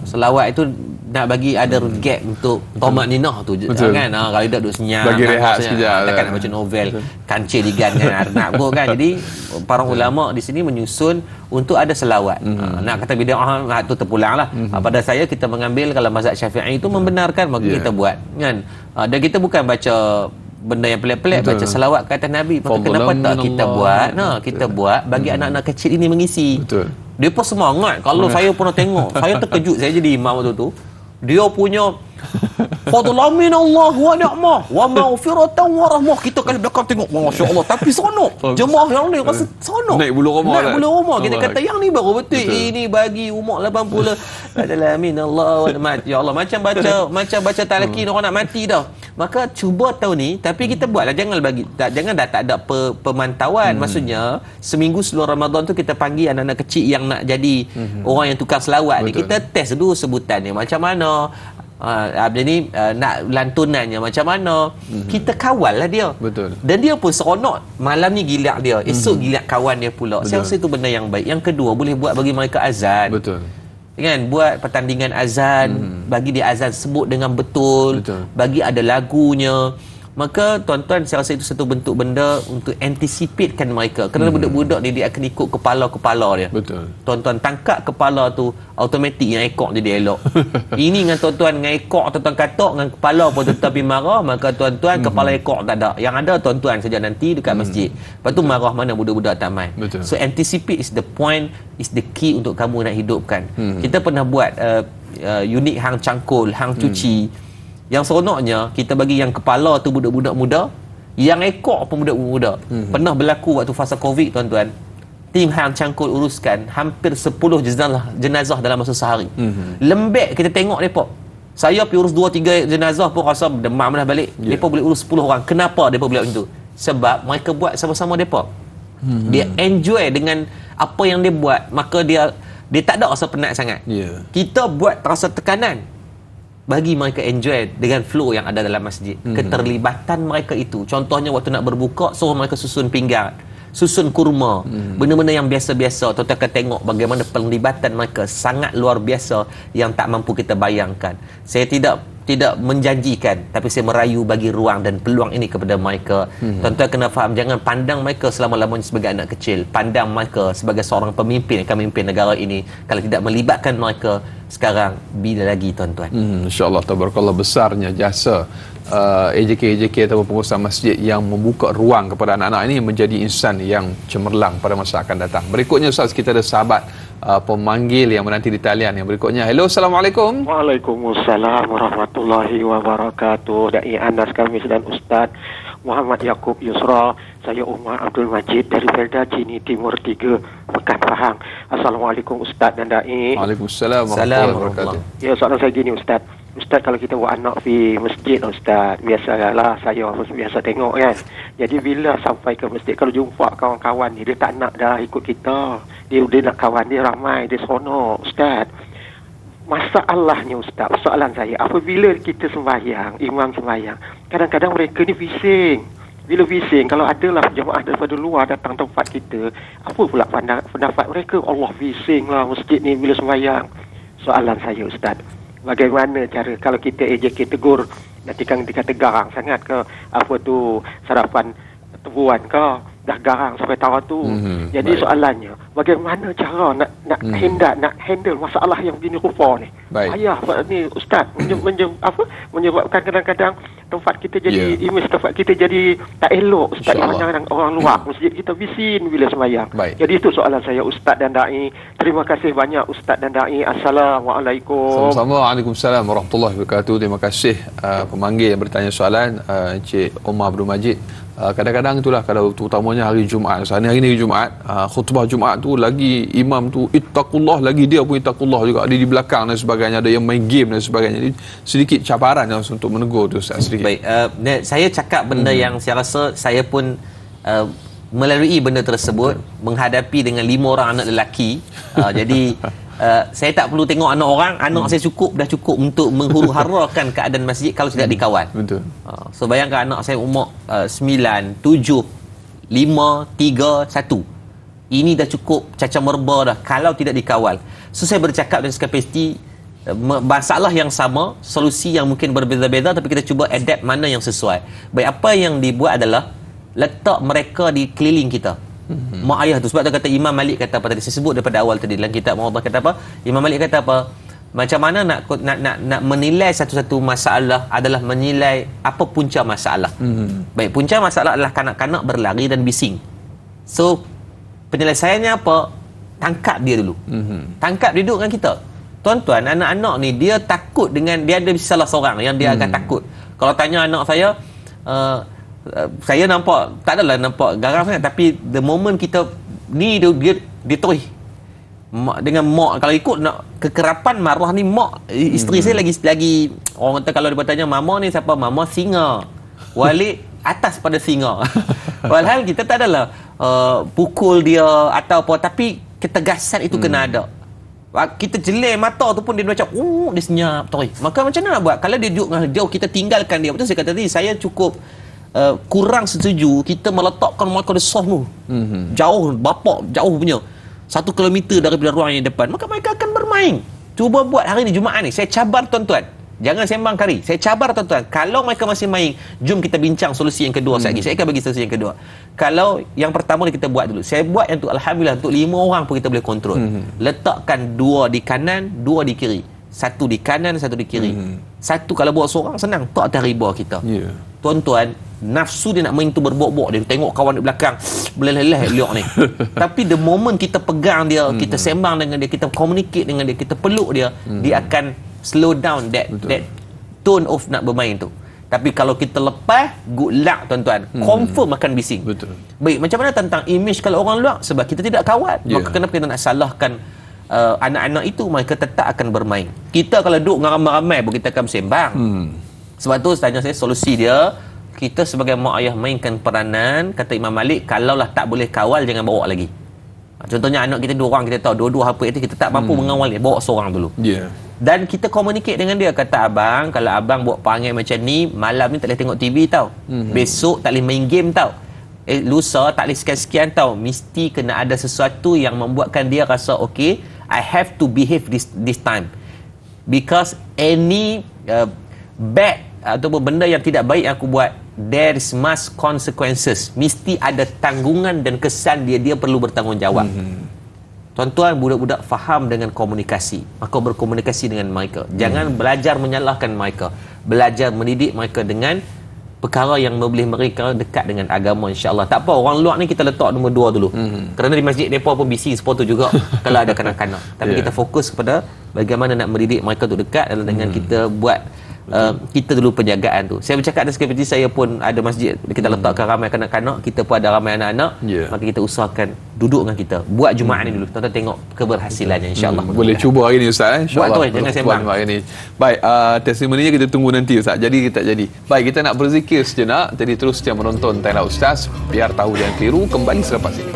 Selawat itu nak bagi ada gap untuk tomat ninah tu kan. Kalau dia duduk senyap, bagi rehat sekejap, takkan nak baca novel kancil ligan kan Arnab go kan. Jadi para ulama di sini menyusun untuk ada selawat. Nak kata bid'ah tu terpulanglah. Pada saya kita mengambil kalau mazhab Syafi'i itu membenarkan, maka kita buat kan. Dan kita bukan baca benda yang pelik-pelik, baca selawat ke atas Nabi. Maka kenapa tak kita buat? Kita buat bagi anak-anak kecil ini mengisi. Dia pun semangat. Kalau saya pernah tengok, saya terkejut, saya jadi imam waktu tu. Dia punya fadlan min Allah wa ni'mah wa maghfiratan wa rahmah. Kita kali belakang tengok, masya-Allah, tapi seronok. Jemaah yang ni rasa seronok. Naik bulu roma. Kita kata yang ni baru betul. Ini bagi umur 80. Fadlan min Allah wa mati. Ya Allah, macam baca talqin orang nak mati dah. Maka cuba tahun ni, tapi kita buatlah, jangan dah tak ada pemantauan. Maksudnya seminggu sebelum Ramadan tu kita panggil anak-anak kecil yang nak jadi orang yang tukar selawat ni. Kita test dulu sebutannya macam mana. Jadi nak lantunannya macam mana. Kita kawal lah dia. Dan dia pun seronok. Malam ni gilak dia, esok gilak kawan dia pula. Saya rasa itu benda yang baik. Yang kedua, boleh buat bagi mereka azan. Kan, buat pertandingan azan, bagi dia azan sebut dengan betul. Bagi ada lagunya. Maka tuan-tuan, saya rasa itu satu bentuk benda untuk anticipate-kan mereka. Kerana budak-budak ni dia akan ikut kepala-kepala dia. Tuan-tuan tangkap kepala tu, automatik yang ekor jadi elok. Ini dengan tuan-tuan dengan ekor tuan-tuan katok, dengan kepala pun tuan-tuan pergi marah, maka tuan-tuan kepala ekor tak ada. Yang ada tuan-tuan saja nanti dekat masjid. Lepas tu marah mana budak-budak taman. So anticipate is the point, is the key untuk kamu nak hidupkan. Kita pernah buat unit hang cangkul, hang cuci. Yang seronoknya, kita bagi yang kepala tu budak-budak muda, yang ekor pun budak-budak muda. Pernah berlaku waktu fasa Covid, tuan-tuan. Tim hang cangkul uruskan hampir 10 jenazah dalam masa sehari. Lembek kita tengok mereka. Saya pergi urus 2-3 jenazah pun rasa demam dah balik. Mereka boleh urus 10 orang. Kenapa mereka boleh macam tu? Sebab mereka buat sama-sama mereka. Dia enjoy dengan apa yang dia buat. Maka dia tak ada rasa penat sangat. Kita buat terasa tekanan, bagi mereka enjoy dengan flow yang ada dalam masjid. Keterlibatan mereka itu, contohnya waktu nak berbuka, suruh mereka susun pinggan, susun kurma, benda-benda yang biasa-biasa. Tuan-tuan akan tengok bagaimana penglibatan mereka sangat luar biasa yang tak mampu kita bayangkan. Saya tidak menjanjikan, tapi saya merayu bagi ruang dan peluang ini kepada mereka. Tuan-tuan kena faham, jangan pandang mereka selama-lamanya sebagai anak kecil. Pandang mereka sebagai seorang pemimpin yang akan memimpin negara ini. Kalau tidak melibatkan mereka sekarang, bila lagi, tuan-tuan? InsyaAllah, tabarakallah, besarnya jasa AJK atau pengurusan masjid yang membuka ruang kepada anak-anak ini menjadi insan yang cemerlang pada masa akan datang. Berikutnya, Ustaz, kita ada sahabat pemanggil yang menanti di talian yang berikutnya. Hello, Assalamualaikum. Waalaikumsalam warahmatullahi wabarakatuh. Da'i Anas kami dan Ustaz Muhammad Yaakob Yusra. Saya Umar Abdul Majid dari Felda Cini Timur 3, Mekah Pahang. Assalamualaikum Ustaz dan Da'i. Waalaikumsalam warahmatullahi wabarakatuh. Ya, soalan saya gini Ustaz. Ustaz, kalau kita buat anak pergi masjid, Ustaz, biasalah saya biasa tengok kan. Jadi bila sampai ke masjid, kalau jumpa kawan-kawan ni, dia tak nak dah ikut kita. Dia nak kawan dia ramai, dia seronok, Ustaz. Masalahnya Ustaz, soalan saya, apabila kita sembahyang, imam sembahyang, kadang-kadang mereka ni bising. Bila bising, kalau adalah jemaah daripada luar datang tempat kita, apa pula pendapat mereka? Allah, bising lah masjid ni bila sembahyang. Soalan saya Ustaz, bagaimana cara kalau kita AJK tegur, nanti kan dikata garang sangat ke, apa tu, sarapan tebuan ke, dah garang sampai tawa tu. Jadi soalannya, bagaimana cara nak handle masalah yang begini rupa ni? Ayah ni Ustaz menyebabkan kadang-kadang tempat kita jadi image tempat kita jadi tak elok Ustaz. Kadang-kadang orang luar masjid kita bisin bila sembahyang. Jadi itu soalan saya Ustaz dan Da'i. Terima kasih banyak Ustaz dan Da'i. Assalamualaikum. Sama-sama. Waalaikumsalam warahmatullahi wabarakatuh. Terima kasih pemanggil yang bertanya soalan, Encik Umar Abdul Majid. Kadang-kadang itulah, kalau terutamanya hari Jumaat, hari ni Jumaat, khutbah Jumaat tu lagi imam tu ittaqullah, lagi dia pun ittaqullah juga, dia di belakang dan sebagainya. sebagainya, ada yang main game dan sebagainya. Jadi sedikit cabaran untuk menegur tu Ustaz sedikit. Baik, saya cakap benda yang saya rasa saya pun melalui benda tersebut menghadapi dengan 5 orang anak lelaki. Jadi saya tak perlu tengok anak orang, anak saya dah cukup untuk menghuru-harakan keadaan masjid kalau tidak dikawal. Betul. So bayangkan anak saya umur 9, 7, 5, 3, 1. Ini dah cukup cacar merba dah kalau tidak dikawal. So saya bercakap dengan kapasiti masalah yang sama, solusi yang mungkin berbeza-beza, tapi kita cuba adapt mana yang sesuai. Baik, apa yang dibuat adalah letak mereka di keliling kita. Mak ayah tu, sebab tu kata Imam Malik kata apa tadi, saya sebut daripada awal tadi dalam kitab Muwatta, kata apa? Imam Malik kata apa? Macam mana nak menilai satu-satu masalah adalah menilai apa punca masalah. Baik, punca masalah adalah kanak-kanak berlari dan bising. So penyelesaiannya apa? Tangkap dia dulu. Tangkap dia duduk dengan kita. Tuan-tuan, anak-anak ni dia takut dengan, dia ada salah seorang yang dia akan takut. Kalau tanya anak saya nampak, tak adalah nampak garang sangat, tapi the moment kita ni dia terus dengan mak, kalau ikut nak kekerapan marah ni mak, isteri saya lagi orang kata kalau dia bertanya mama ni siapa, mama singa. Walik atas pada singa. Walhal kita tak adalah pukul dia atau apa, tapi ketegasan itu kena ada. Kita jelek mata tu pun dia macam dia senyap terus. Maka macam mana nak buat kalau dia duduk dengan jauh, kita tinggalkan dia. Betul saya kata tadi, saya cukup kurang setuju kita meletakkan mereka di soft tu jauh, bapak jauh punya 1 kilometer daripada ruang yang depan, maka mereka akan bermain. Cuba buat hari ni Jumaat ni, saya cabar tuan-tuan, jangan sembang kari, saya cabar tuan-tuan, kalau mereka masih main, jom kita bincang solusi yang kedua. Saya akan bagi solusi yang kedua. Kalau yang pertama kita buat dulu, saya buat yang tu alhamdulillah untuk 5 orang pun kita boleh kontrol. Letakkan 2 di kanan, 2 di kiri, 1 di kanan, 1 di kiri. 1 kalau buat seorang senang, tak atas riba kita. Tuan-tuan, nafsu dia nak main tu berbok-bok, dia tengok kawan di belakang beleh-leh liok ni. Tapi the moment kita pegang dia, kita sembang dengan dia, kita communicate dengan dia, kita peluk dia, dia akan slow down that tone of nak bermain tu. Tapi kalau kita lepas, good luck tuan-tuan, confirm akan bising. Betul. Baik, macam mana tentang image kalau orang luar? Sebab kita tidak kawat, maka kenapa kita nak salahkan anak-anak itu? Mereka tetap akan bermain. Kita kalau duduk dengan ramai-ramai pun kita akan sembang. Sebab tu tanya saya, solusi dia, kita sebagai mak ayah mainkan peranan. Kata Imam Malik, kalaulah tak boleh kawal, jangan bawa lagi. Contohnya anak kita 2 orang, kita tahu dua-dua apa itu, kita tak mampu mengawal dia, bawa seorang dulu. Dan kita communicate dengan dia. Kata abang, kalau abang buat perangai macam ni, malam ni tak boleh tengok TV tau, besok tak boleh main game tau, lusa tak boleh sekian-sekian tau. Mesti kena ada sesuatu yang membuatkan dia rasa okay, I have to behave this time, because any bad ataupun benda yang tidak baik yang aku buat, there is must consequences, mesti ada tanggungan dan kesan dia perlu bertanggungjawab. Tuan-tuan, budak-budak faham dengan komunikasi, maka berkomunikasi dengan mereka. Jangan belajar menyalahkan mereka, belajar mendidik mereka dengan perkara yang boleh mereka dekat dengan agama, insya-Allah. Tak apa, orang luar ni kita letak nombor 2 dulu. Kerana di masjid depa pun bising seperti tu juga kalau ada kanak-kanak. Tapi kita fokus kepada bagaimana nak mendidik mereka tu dekat, adalah dengan kita buat kita dulu penjagaan tu. Saya bercakap dengan seperti saya pun ada masjid, kita letakkan ramai kanak-kanak, kita pun ada ramai anak-anak, maka kita usahakan duduk dengan kita, buat Jumaat ni dulu. Tuan-tuan tengok keberhasilannya, insya-Allah. Boleh cuba hari ni Ustaz, insya-Allah. Buat tu, jangan sembang hari ni. Baik, testimoninya kita tunggu nanti Ustaz. Jadi kita jadi. Baik, kita nak berzikir sejenak. Jadi terus setia menonton Tanya Ustaz, biar tahu dan keliru, kembali selepas ini.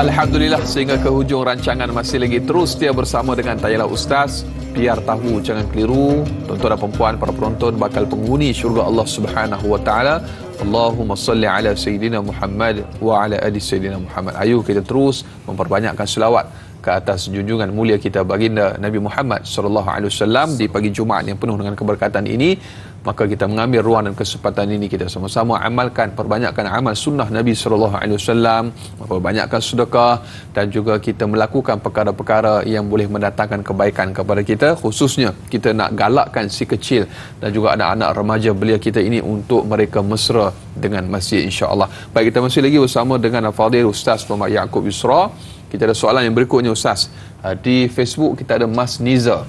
Alhamdulillah, sehingga ke hujung rancangan masih lagi terus dia bersama dengan Tayalah Ustaz, biar tahu jangan keliru. Tuan-tuan dan puan-puan, para penonton bakal penghuni syurga Allah Subhanahu wa taala. Allahumma salli ala sayyidina Muhammad wa ala ali sayyidina Muhammad. Ayo kita terus memperbanyakkan selawat ke atas junjungan mulia kita baginda Nabi Muhammad sallallahu alaihi wasallam di pagi Jumaat yang penuh dengan keberkatan ini. Maka kita mengambil ruang dan kesempatan ini, kita sama-sama amalkan, perbanyakkan amal sunnah Nabi sallallahu alaihi wasallam, perbanyakkan sedekah, dan juga kita melakukan perkara-perkara yang boleh mendatangkan kebaikan kepada kita. Khususnya kita nak galakkan si kecil dan juga anak-anak remaja belia kita ini untuk mereka mesra dengan masjid, insya-Allah. Baik, kita masih lagi bersama dengan Al-Fadhil Ustaz Muhammad Yaakob Yusra. Kita ada soalan yang berikutnya Ustaz. Di Facebook kita ada Mas Niza.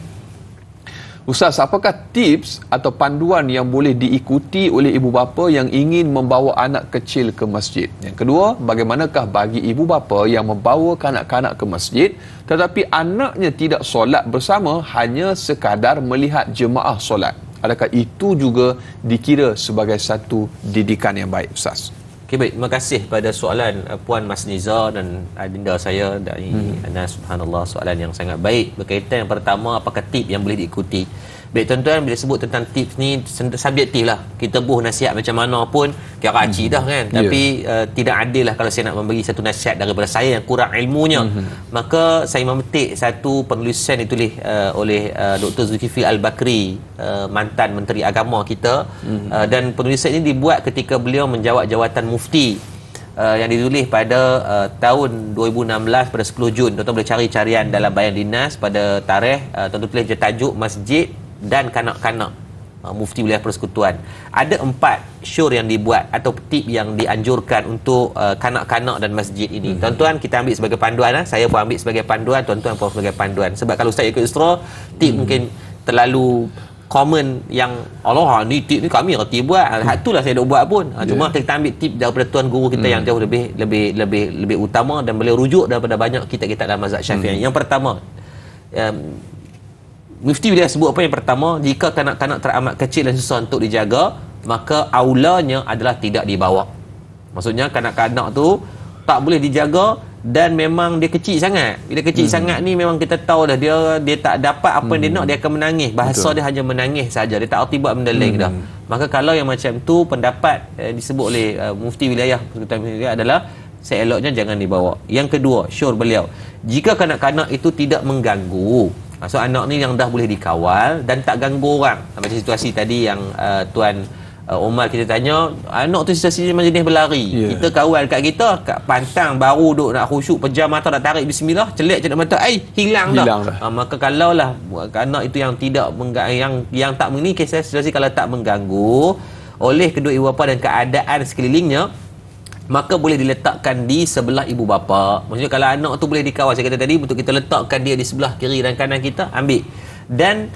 Ustaz, apakah tips atau panduan yang boleh diikuti oleh ibu bapa yang ingin membawa anak kecil ke masjid? Yang kedua, bagaimanakah bagi ibu bapa yang membawa kanak-kanak ke masjid tetapi anaknya tidak solat bersama, hanya sekadar melihat jemaah solat? Adakah itu juga dikira sebagai satu didikan yang baik, Ustaz? Okay, baik. Terima kasih pada soalan Puan Mas Niza dan adinda saya dari Anas. Subhanallah, soalan yang sangat baik. Berkaitan yang pertama, apakah tip yang boleh diikuti? Baik tuan-tuan, bila sebut tentang tips ni subjektif lah. Kita buh nasihat macam mana pun kira dah kan. Tapi tidak adil lah kalau saya nak memberi satu nasihat daripada saya yang kurang ilmunya. Maka saya memetik satu penulisan ditulis oleh Dr. Zulkifli Al-Bakri, mantan Menteri Agama kita. Dan penulisan ini dibuat ketika beliau menjawab jawatan mufti, yang ditulis pada tahun 2016 pada 10 Jun. Tuan-tuan boleh cari carian dalam Bayan Dinas pada tarikh. Tuan-tuan tulis je tajuk Masjid dan Kanak-kanak, Mufti Wilayah Persekutuan. Ada 4 syur yang dibuat atau tip yang dianjurkan untuk kanak-kanak dan masjid ini. Tuan-tuan kita ambil sebagai panduan, saya pun ambil sebagai panduan, tuan-tuan pun sebagai panduan. Sebab kalau saya ikut Isra, tip mungkin terlalu common yang Allah ni tip ni kami reti buat. Itulah saya dah buat pun. Cuma kita ambil tip daripada tuan guru kita yang jauh lebih utama dan beliau rujuk daripada banyak kitab-kitab dalam mazhab Syafi'i. Yang pertama, Mufti Wilayah sebut apa yang pertama, jika kanak-kanak teramat kecil dan susah untuk dijaga, maka aulanya adalah tidak dibawa. Maksudnya kanak-kanak tu tak boleh dijaga dan memang dia kecil sangat. Bila kecil sangat ni memang kita tahu dah dia tak dapat apa yang dia nak, dia akan menangis. Bahasa dia hanya menangis saja. Dia tak erti buat benda lain dah. Maka kalau yang macam tu pendapat disebut oleh Mufti Wilayah adalah seeloknya jangan dibawa. Yang kedua, syur beliau, jika kanak-kanak itu tidak mengganggu, maksud anak ni yang dah boleh dikawal dan tak ganggu orang. Macam situasi tadi yang Tuan Omar kita tanya, anak tu situasi macam jenis berlari. Kita kawal kat kita, kat pantang baru duk nak khusyuk, pejam mata nak tarik bismillah, celik je mata, hilang dah. Maka kalaulah anak itu yang tidak yang tak ni kisah situasi kalau tak mengganggu oleh kedua ibu bapa dan keadaan sekelilingnya, maka boleh diletakkan di sebelah ibu bapa. Maksudnya kalau anak tu boleh dikawal, saya kata tadi, untuk kita letakkan dia di sebelah kiri dan kanan kita, ambil. Dan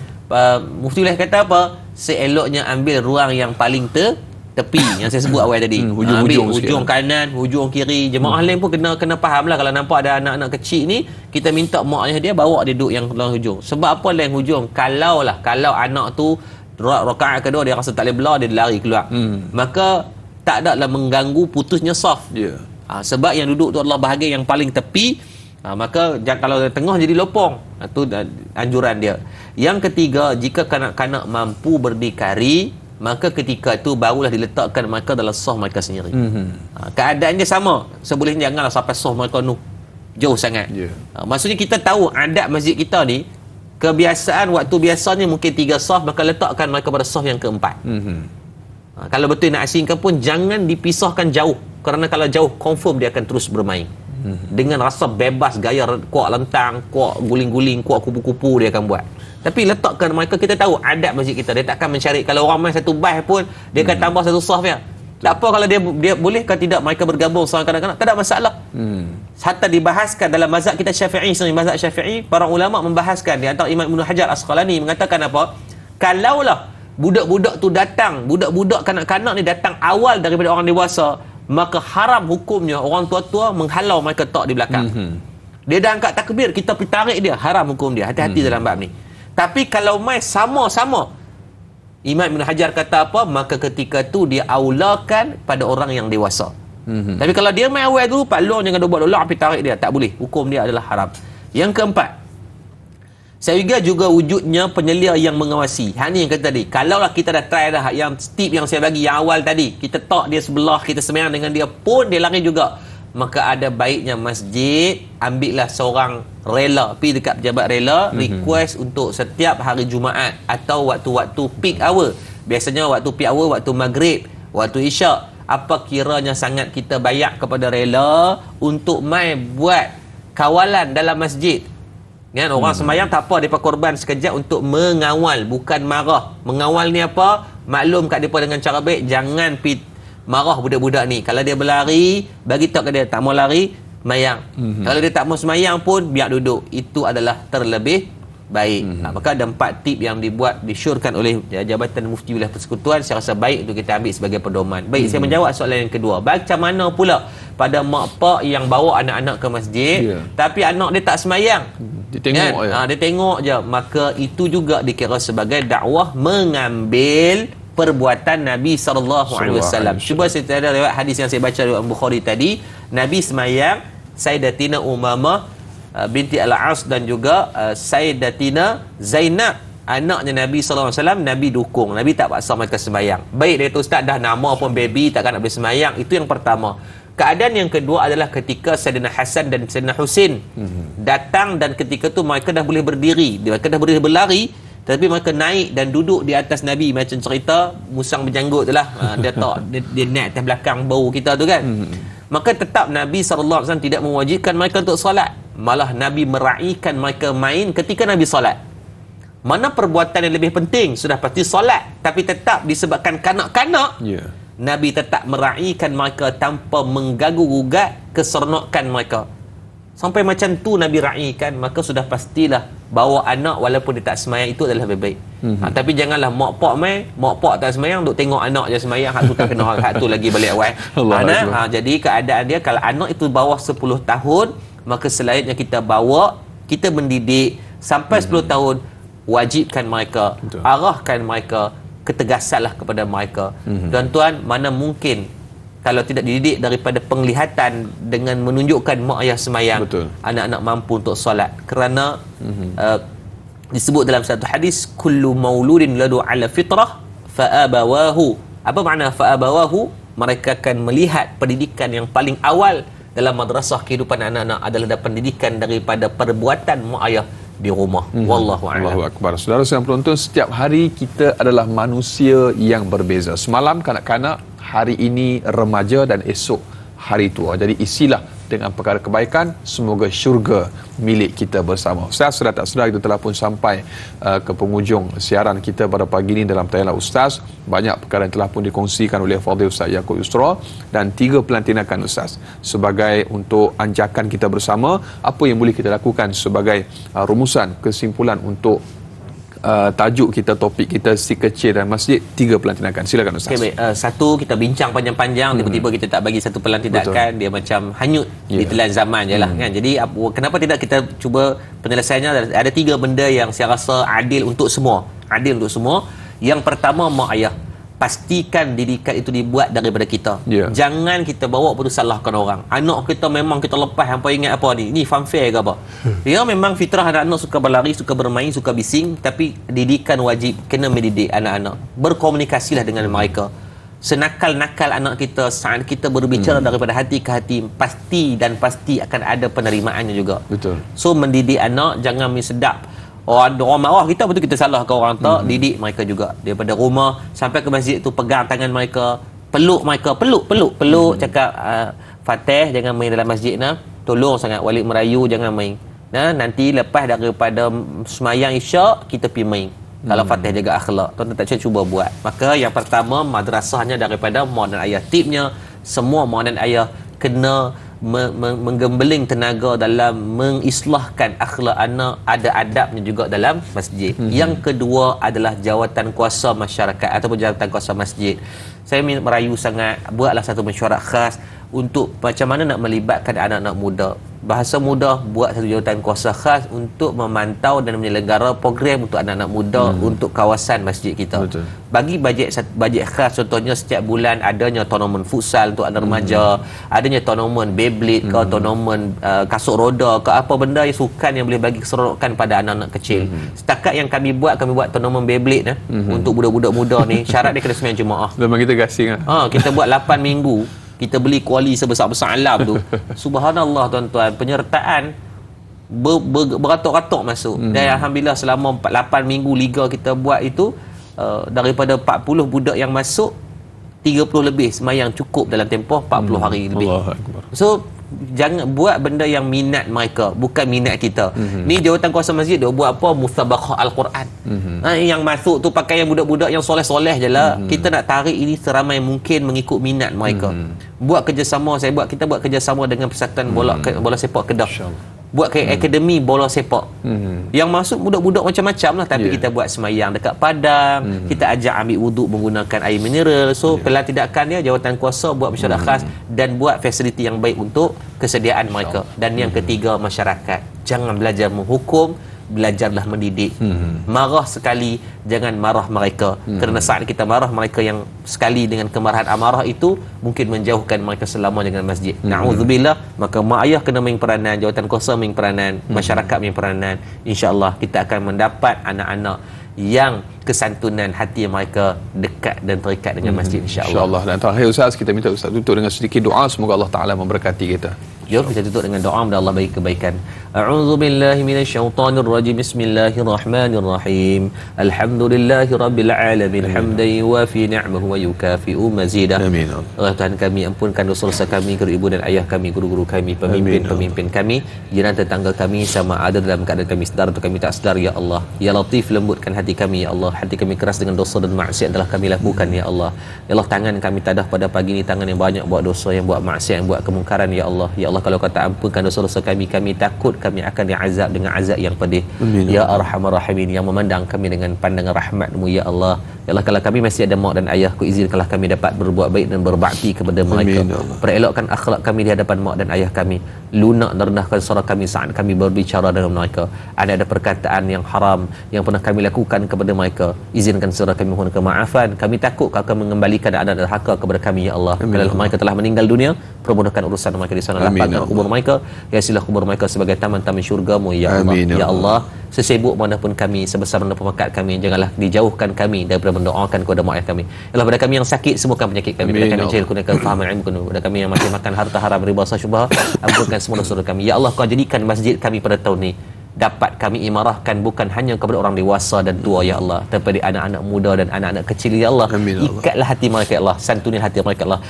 Mufti Wilayah kata apa? Seeloknya ambil ruang yang paling tepi yang saya sebut awal tadi. Ambil hujung kanan, hujung kiri. Jemaah lain pun kena faham lah. Kalau nampak ada anak-anak kecil ni, kita minta maknya dia bawa dia duduk yang dalam hujung. Sebab apa dalam hujung? Kalau anak tu rakaat kedua dia rasa tak boleh belah, dia lari keluar. Maka tak adalah mengganggu putusnya saf. Sebab yang duduk tu adalah bahagian yang paling tepi. Maka kalau tengah jadi lopong. Itu anjuran dia. Yang ketiga, jika kanak-kanak mampu berdikari, maka ketika itu barulah diletakkan mereka dalam saf mereka sendiri. Keadaannya sama. Sebolehnya janganlah sampai saf mereka jauh sangat. Maksudnya kita tahu adat masjid kita ni, kebiasaan waktu biasanya mungkin 3 saf, maka letakkan mereka pada saf yang keempat. Kalau betul nak asingkan pun jangan dipisahkan jauh, kerana kalau jauh confirm dia akan terus bermain dengan rasa bebas, gaya kuak lentang, kuak guling-guling, kuak kupu-kupu dia akan buat. Tapi letakkan mereka, kita tahu adat masjid kita, dia takkan mencari, kalau orang main satu baih pun dia akan tambah satu saf ya. Tak apa kalau dia boleh ke tidak mereka bergabung sama kanak-kanak, tak ada masalah. Hatta dibahaskan dalam mazhab kita Syafi'i, mazhab Syafi'i, para ulama membahaskan, di antara Imam Ibn Hajar Asqalani mengatakan apa? Kalaulah budak-budak tu datang, budak-budak kanak-kanak ni datang awal daripada orang dewasa, maka haram hukumnya orang tua-tua menghalau mereka tak di belakang. Dia dah angkat takbir, kita pergi tarik dia, haram hukum dia. Hati-hati dalam bab ni. Tapi kalau mai sama-sama, Imam Ibn Hajar kata apa? Maka ketika tu dia aulakan pada orang yang dewasa. Tapi kalau dia mai awal dulu, Pak Long jangan buat dolak pergi tarik dia, tak boleh. Hukum dia adalah haram. Yang keempat, sehingga juga wujudnya penyelia yang mengawasi. Ni yang kata tadi, kalaulah kita dah try dah yang tip yang saya bagi yang awal tadi, kita tak dia sebelah, kita sembahyang dengan dia pun dia lari juga, maka ada baiknya masjid ambillah seorang rela, pergi dekat pejabat rela, request untuk setiap hari Jumaat atau waktu-waktu peak hour. Biasanya waktu peak hour, waktu maghrib, waktu isyak, apa kiranya sangat kita bayar kepada rela untuk mai buat kawalan dalam masjid. Kan, orang sembahyang tak apa, mereka korban sekejap untuk mengawal, bukan marah. Mengawal ni apa? Maklum kat mereka dengan cara baik, jangan marah budak-budak ni. Kalau dia berlari, bagi tahu kat dia tak mau lari, semayang. Kalau dia tak mau semayang pun biar duduk. Itu adalah terlebih baik. Maka ada 4 tip yang disyorkan oleh Jabatan Mufti Wilayah Persekutuan. Saya rasa baik untuk kita ambil sebagai pedoman. Baik, saya menjawab soalan yang kedua. Macam mana pula pada mak pak yang bawa anak-anak ke masjid, tapi anak dia tak semayang, Dia tengok je. Dia tengok je. Maka itu juga dikira sebagai dakwah mengambil perbuatan Nabi SAW. Cuba saya ada lewat hadis yang saya baca dari Bukhari tadi. Nabi semayang, Sayyidatina Umamah binti Al-As dan juga Sayyidatina Zainab, anaknya Nabi SAW, Nabi dukung. Nabi tak paksa mereka sembahyang. Baik, dia tu ustaz dah nama pun baby, takkan nak boleh sembahyang. Itu yang pertama. Keadaan yang kedua adalah ketika Sayyidina Hasan dan Sayyidina Husin datang, dan ketika tu mereka dah boleh berdiri, mereka dah boleh berlari, tapi mereka naik dan duduk di atas Nabi, macam cerita musang berjanggut tu lah. Dia naik atas belakang bau kita tu kan. Maka tetap Nabi SAW tidak mewajibkan mereka untuk solat. Malah Nabi meraihkan mereka main ketika Nabi solat. Mana perbuatan yang lebih penting? Sudah pasti solat, tapi tetap disebabkan kanak-kanak, Nabi tetap meraihkan mereka tanpa mengganggu-gugat keseronokan mereka. Sampai macam tu Nabi raihkan, maka sudah pastilah bawa anak walaupun dia tak semayang itu adalah lebih baik. Tapi janganlah mak pak tak semayang, duk tengok anak je semayang, hak tu tak kena, hak tu lagi balik awal. Jadi keadaan dia, kalau anak itu bawah 10 tahun, maka selainnya kita bawa, kita mendidik sampai 10 tahun, wajibkan mereka, arahkan mereka, ketegasanlah kepada mereka. Tuan-tuan, mana mungkin kalau tidak dididik daripada penglihatan dengan menunjukkan mak ayah semayang, anak-anak mampu untuk solat. Kerana disebut dalam satu hadis, kullu mauludin ladu ala fitrah fa'abawahu. Apa makna fa'abawahu? Mereka akan melihat pendidikan yang paling awal dalam madrasah kehidupan anak-anak adalah pendidikan daripada perbuatan mak ayah di rumah. Wallahu a'lam. Allahu akbar. Saudara yang penonton, setiap hari kita adalah manusia yang berbeza. Semalam kanak-kanak, hari ini remaja, dan esok hari tua. Jadi isilah dengan perkara kebaikan, semoga syurga milik kita bersama. Ustaz, sudah tak sudah, kita telah pun sampai ke penghujung siaran kita pada pagi ini dalam tayangan Ustaz. Banyak perkara yang telah pun dikongsikan oleh Fadil Ustaz Yaakob Yusra, dan 3 pelantikan Ustaz sebagai untuk anjakan kita bersama apa yang boleh kita lakukan sebagai rumusan kesimpulan untuk tajuk kita, topik kita, si kecil dan masjid. 3 pelantikan. Silakan Ustaz. Okay, baik. Satu, kita bincang panjang-panjang, tiba-tiba kita tak bagi satu pelantikan, dia macam hanyut ditelan zaman je lah kan. Jadi kenapa tidak kita cuba penyelesaiannya? Ada 3 benda yang saya rasa adil untuk semua. Yang pertama, mak ayah, pastikan didikan itu dibuat daripada kita. Jangan kita bawa pun salahkan orang. Anak kita memang kita lepas, hampa ingat apa ni funfair ke apa. Ya, memang fitrah anak-anak suka berlari, suka bermain, suka bising, tapi didikan wajib, kena mendidik anak-anak. Berkomunikasilah dengan mereka. Senakal-nakal anak kita, saat kita berbicara daripada hati ke hati, pasti akan ada penerimaannya juga. So mendidik anak, jangan sedap. Ada orang marah kita, betul kita salah ke orang tak, didik mereka juga daripada rumah sampai ke masjid tu, pegang tangan mereka, peluk mereka, peluk, cakap Fatih, jangan main dalam masjid nah, tolong sangat Walid Merayu, jangan main nah, nanti lepas daripada semayang isyak kita pergi main. Kalau Fatih jaga akhlak, tuan-tuan tak cuba buat. Maka yang pertama, madrasahnya daripada mak dan ayah. Tipnya, semua mak dan ayah kena menggembeling tenaga dalam mengislahkan akhlak anak, ada adabnya juga dalam masjid. Yang kedua adalah jawatan kuasa masyarakat ataupun jawatan kuasa masjid. Saya merayu sangat, buatlah satu mesyuarat khas untuk macam mana nak melibatkan anak-anak muda. Bahasa mudah, buat satu jawatan kuasa khas untuk memantau dan menyelenggara program untuk anak-anak muda untuk kawasan masjid kita. Bagi bajet khas, contohnya setiap bulan adanya tournament futsal untuk anak remaja, adanya tournament Beyblade ke, tournament kasut roda ke, apa benda yang sukan yang boleh bagi keseronokan pada anak-anak kecil. Setakat yang kami buat tournament Beyblade untuk budak-budak muda ni, syarat dia kena sembahyang Jumaat. Memang kita gasing kita buat 8 minggu. Kita beli kuali sebesar-besar alam tu. Subhanallah tuan-tuan, penyertaan beratuk-ratuk masuk. Dan alhamdulillah selama 8 minggu liga kita buat itu, daripada 40 budak yang masuk, 30 lebih semayang cukup dalam tempoh 40 hari lebih. So jangan buat benda yang minat mereka, bukan minat kita. Ni jawatan kuasa masjid dia buat apa? Musabaqah Al-Quran. Yang masuk tu pakaian budak-budak yang soleh-soleh je lah. Kita nak tarik ini seramai mungkin mengikut minat mereka. Buat kerjasama, kita buat kerjasama dengan Persatuan Bola Sepak Kedah. buat kayak akademi bola sepak. Yang masuk budak-budak macam-macam lah, tapi kita buat semayang dekat padang, kita ajak ambil wuduk menggunakan air mineral. So pelan tidakkan dia jawatan kuasa buat mesyuarat khas dan buat fasiliti yang baik untuk kesediaan mereka. Dan yang ketiga, masyarakat jangan belajar menghukum, belajarlah mendidik. Marah sekali, jangan marah mereka, kerana saat kita marah mereka yang sekali dengan kemarahan amarah itu mungkin menjauhkan mereka selama dengan masjid. Na'udzubillah. Maka mak ayah kena main peranan, jawatan kuasa main peranan, masyarakat main peranan. InsyaAllah kita akan mendapat anak-anak yang kesantunan hati mereka dekat dan terikat dengan masjid, insyaAllah. Dan terakhir Ustaz, kita minta Ustaz tutup dengan sedikit doa, semoga Allah Ta'ala memberkati kita. Jom kita tutup dengan doa, mudah Allah bagi kebaikan. A'udzu billahi minasyaitonir rajim. Bismillahirrahmanirrahim. Alhamdulillahi rabbil alamin hamdan yuwafi ni'amahu wa yukafi'u mazidah. Amin. Allah Tuhan kami, ampunkan dosa-dosa kami, kedua ibu dan ayah kami, guru-guru kami, pemimpin-pemimpin kami, jiran tetangga kami, sama ada dalam keadaan kami sedar atau kami tak sedar, ya Allah. Ya Latif, lembutkan hati kami, ya Allah. Hati kami keras dengan dosa dan maksiat telah kami lakukan, ya Allah. Ya Allah, tangan kami tadah pada pagi ini, tangan yang banyak buat dosa, yang buat maksiat, yang buat kemungkaran, ya Allah. Ya Allah, kalau kata ampunkan dosa-dosa kami, kami takut kami akan diazab dengan azab yang pedih. Ya Arhamar Rahimin, yang memandang kami dengan pandangan rahmat-Mu, ya Allah. Ya Allah, kalau kami masih ada mak dan ayah, ku izinkanlah kami dapat berbuat baik dan berbakti kepada mereka. Perelokkan akhlak kami di hadapan mak dan ayah kami. Lunak dan rendahkan suara kami saat kami berbicara dengan mereka. Ada perkataan yang haram yang pernah kami lakukan kepada mereka, izinkan suara kami mohon kemaafan. Kami takut kau akan mengembalikan anak derhaka kepada kami, ya Allah. Kalau mereka telah meninggal dunia, permudahkan urusan mereka di sana. Lapangkan kubur mereka, hiasilah kubur mereka sebagai taman-taman syurga-Mu, ya Allah. Ya Allah, sesibuk manapun kami, sebesar manapun pangkat kami, janganlah dijauhkan kami daripada mendoakan kepada mak ayah kami. Ya Allah, pada kami yang sakit, sembuhkan penyakit kami. Pada kami yang jahil, kurniakan fahaman ilmu kami. Pada kami yang masih makan harta haram, riba, syubhah, ampunkan semua dosa kami. Ya Allah, Kau jadikan masjid kami pada tahun ini dapat kami imarahkan bukan hanya kepada orang dewasa dan tua, ya Allah, tetapi anak-anak muda dan anak-anak kecil, ya Allah. Ikatlah hati mereka, ya Allah. Santunin hati mereka, ya Allah.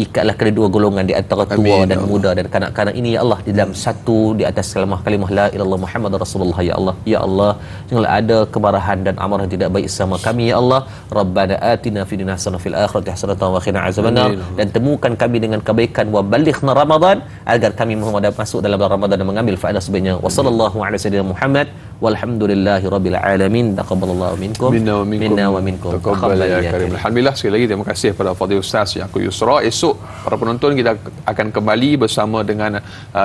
Ikatlah kedua golongan di antara tua dan muda dan kanak-kanak ini, ya Allah, di dalam satu di atas kalimah la ilallah Muhammad Rasulullah, ya Allah. Ya Allah, janganlah ada kemarahan dan amarah yang tidak baik sama kami, ya Allah. Rabbana atina fid dunya hasanah fil akhirati hasanah wa qina azabannar. Dan temukan kami dengan kebaikan, wa balighna Ramadan, agar kami masuk dalam Ramadan dan mengambil faedah sebenarnya. Wa sallallahu alaihi Muhammad walhamdulillahi rabbil alamin. Taqabbalallahu minkum minna wa minkum. Taqabbal ya karim. Alhamdulillah, sekali lagi terima kasih kepada Fadil Ustaz Yaakob Yusra. Esok para penonton kita akan kembali bersama dengan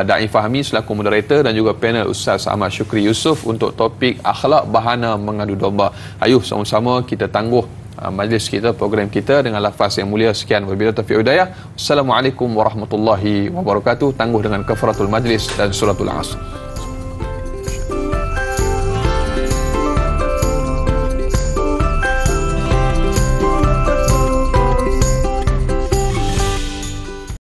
Da'i Fahmi selaku moderator dan juga panel Ustaz Ahmad Syukri Yusof untuk topik akhlak bahana mengadu domba. Ayuh sama-sama kita tangguh majlis kita, program kita dengan lafaz yang mulia. Sekian, wabillahi taufiq hidayah. Assalamualaikum warahmatullahi wabarakatuh. Tangguh dengan kafaratul majlis dan suratul Asr.